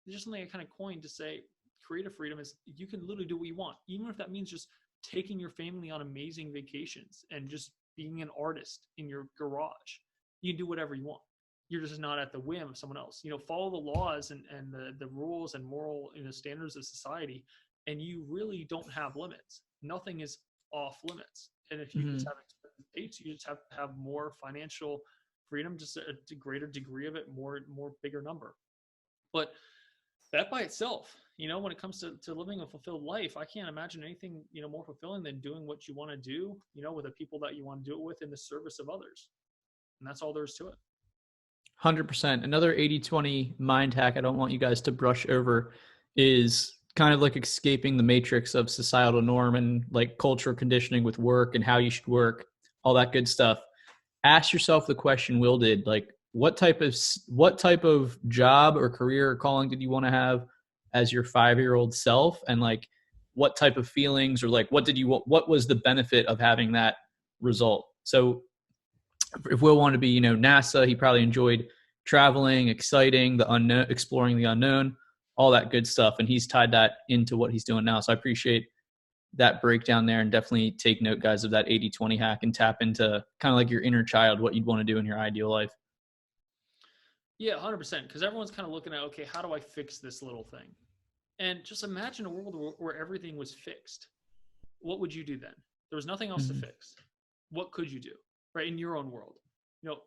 there's just something I kind of coined to say creative freedom is you can literally do what you want, even if that means just taking your family on amazing vacations and just being an artist in your garage. You can do whatever you want. You're just not at the whim of someone else. Follow the laws and the rules and moral standards of society, and you really don't have limits. Nothing is off limits. And if you just have expected dates, you just have to have more financial freedom, just a greater degree of it, more bigger number. But that by itself, when it comes to living a fulfilled life, I can't imagine anything, more fulfilling than doing what you want to do, with the people that you want to do it with in the service of others. And that's all there is to it. 100%. Another 80-20 mind hack I don't want you guys to brush over is kind of like escaping the matrix of societal norm and like cultural conditioning with work and how you should work, all that good stuff. Ask yourself the question Will did, like, what type of job or career or calling did you want to have as your 5-year-old self? And like, what type of feelings or like, what was the benefit of having that result? So if Will wanted to be, NASA, he probably enjoyed traveling, exciting, the unknown, exploring the unknown, all that good stuff. And he's tied that into what he's doing now. So I appreciate that breakdown there, and definitely take note, guys, of that 80-20 hack and tap into kind of like your inner child, what you'd want to do in your ideal life. Yeah, 100%. Because everyone's kind of looking at, okay, how do I fix this little thing? And just imagine a world where everything was fixed. What would you do then? There was nothing else to fix. What could you do, right? In your own world,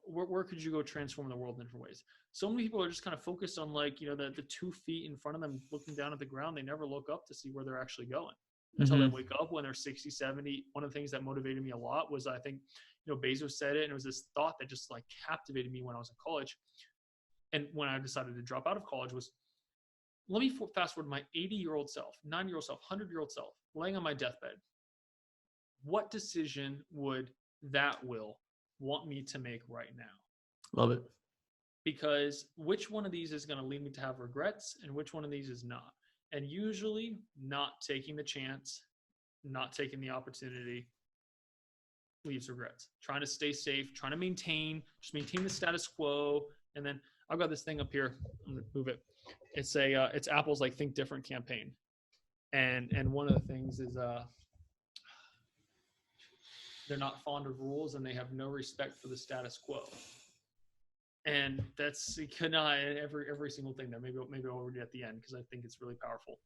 where could you go transform the world in different ways? So many people are just kind of focused on like, the 2 feet in front of them, looking down at the ground. They never look up to see where they're actually going until they wake up when they're 60, 70. One of the things that motivated me a lot was, I think, Bezos said it, and it was this thought that just like captivated me when I was in college. And when I decided to drop out of college was, let me fast forward my 80-year-old self, 90-year-old self, 100-year-old self, laying on my deathbed. What decision would that Will want me to make right now? Love it. Because which one of these is going to lead me to have regrets and which one of these is not? And usually not taking the chance, not taking the opportunity leaves regrets. Trying to stay safe, trying to maintain the status quo. And then I've got this thing up here. I'm going to move it. It's Apple's like Think Different campaign. And one of the things is they're not fond of rules and they have no respect for the status quo. And that's every single thing there. Maybe I'll read it at the end because I think it's really powerful.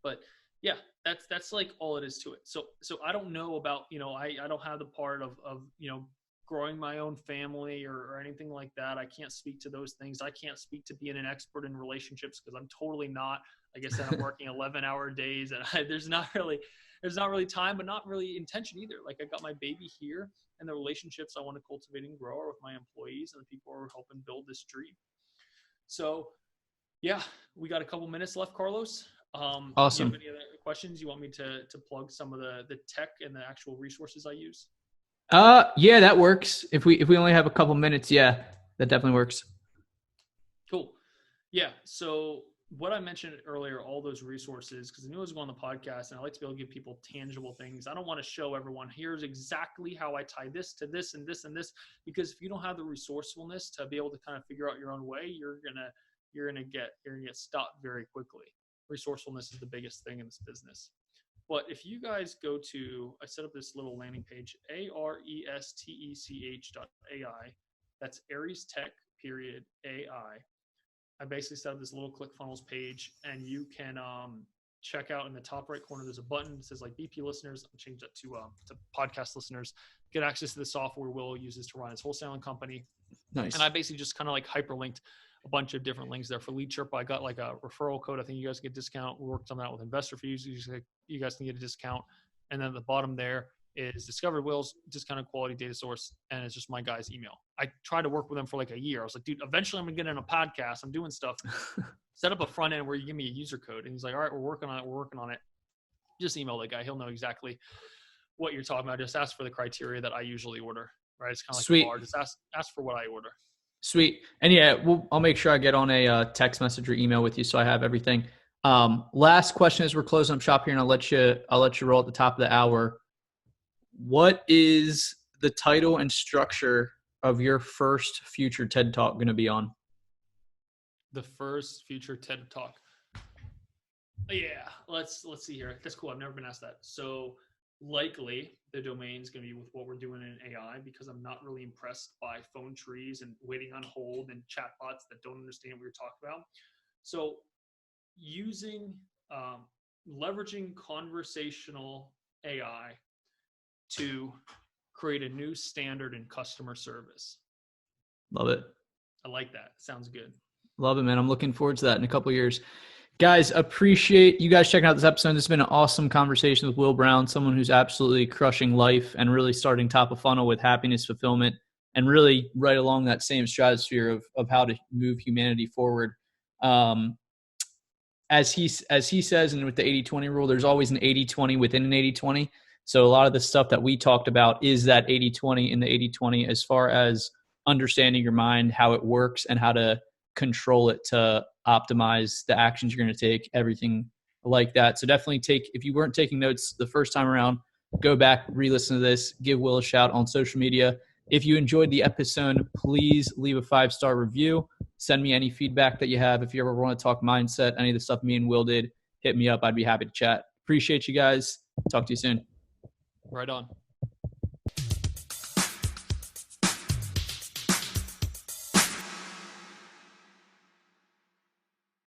But yeah, that's like all it is to it. So I don't know about, I don't have the part of growing my own family or anything like that. I can't speak to those things. I can't speak to being an expert in relationships because I'm totally not. Like I said, I'm working 11-hour days and there's not really time, but not really intention either. Like I got my baby here, and the relationships I want to cultivate and grow are with my employees and the people who are helping build this dream. So yeah, we got a couple minutes left, Carlos. Awesome. Do you have any other questions? You want me to plug some of the tech and the actual resources I use? Yeah, that works. If we only have a couple minutes, yeah, that definitely works. Cool. Yeah. So what I mentioned earlier, all those resources, because I knew I was going on the podcast and I like to be able to give people tangible things. I don't want to show everyone, here's exactly how I tie this to this and this and this, because if you don't have the resourcefulness to be able to kind of figure out your own way, you're gonna get stopped very quickly. Resourcefulness is the biggest thing in this business. But if you guys go to, I set up this little landing page, arestech.ai. That's AriesTech.ai. I basically set up this little ClickFunnels page, and you can check out in the top right corner. There's a button that says like BP listeners. I'll change that to podcast listeners. Get access to the software Will uses to run his wholesaling company. Nice. And I basically just kind of like hyperlinked a bunch of different links there for lead chirp. I got like a referral code. I think you guys get a discount. We worked on that with InvestorFuse. You guys can get a discount. And then at the bottom there is Discovered Will's discounted quality data source. And it's just my guy's email. I tried to work with him for like a year. I was like, dude, eventually I'm gonna get in a podcast. I'm doing stuff. Set up a front end where you give me a user code. And he's like, all right, we're working on it. Just email the guy. He'll know exactly what you're talking about. Just ask for the criteria that I usually order, right? It's kind of like Sweet. a bar. Just ask for what I order. Sweet. And yeah, I'll make sure I get on a text message or email with you so I have everything. Last question as we're closing up shop here, and I'll let you roll at the top of the hour. What is the title and structure of your first future TED Talk going to be on? The first future TED Talk. Yeah, let's see here. That's cool. I've never been asked that. So likely the domain is going to be with what we're doing in AI, because I'm not really impressed by phone trees and waiting on hold and chatbots that don't understand what you're talking about. So using leveraging conversational AI to create a new standard in customer service. Love it. I like that. Sounds good. Love it, man. I'm looking forward to that in a couple of years. Guys, appreciate you guys checking out this episode. This has been an awesome conversation with Will Brown, someone who's absolutely crushing life and really starting top of funnel with happiness, fulfillment, and really right along that same stratosphere of how to move humanity forward. As he says, and with the 80-20 rule, there's always an 80-20 within an 80-20. So a lot of the stuff that we talked about is that 80-20 in the 80-20 as far as understanding your mind, how it works, and how to control it to optimize the actions you're going to take, everything like that. So definitely if you weren't taking notes the first time around, go back, re-listen to this, give Will a shout on social media. If you enjoyed the episode, please leave a 5-star review. Send me any feedback that you have. If you ever want to talk mindset, any of the stuff me and Will did, hit me up. I'd be happy to chat. Appreciate you guys. Talk to you soon. Right on.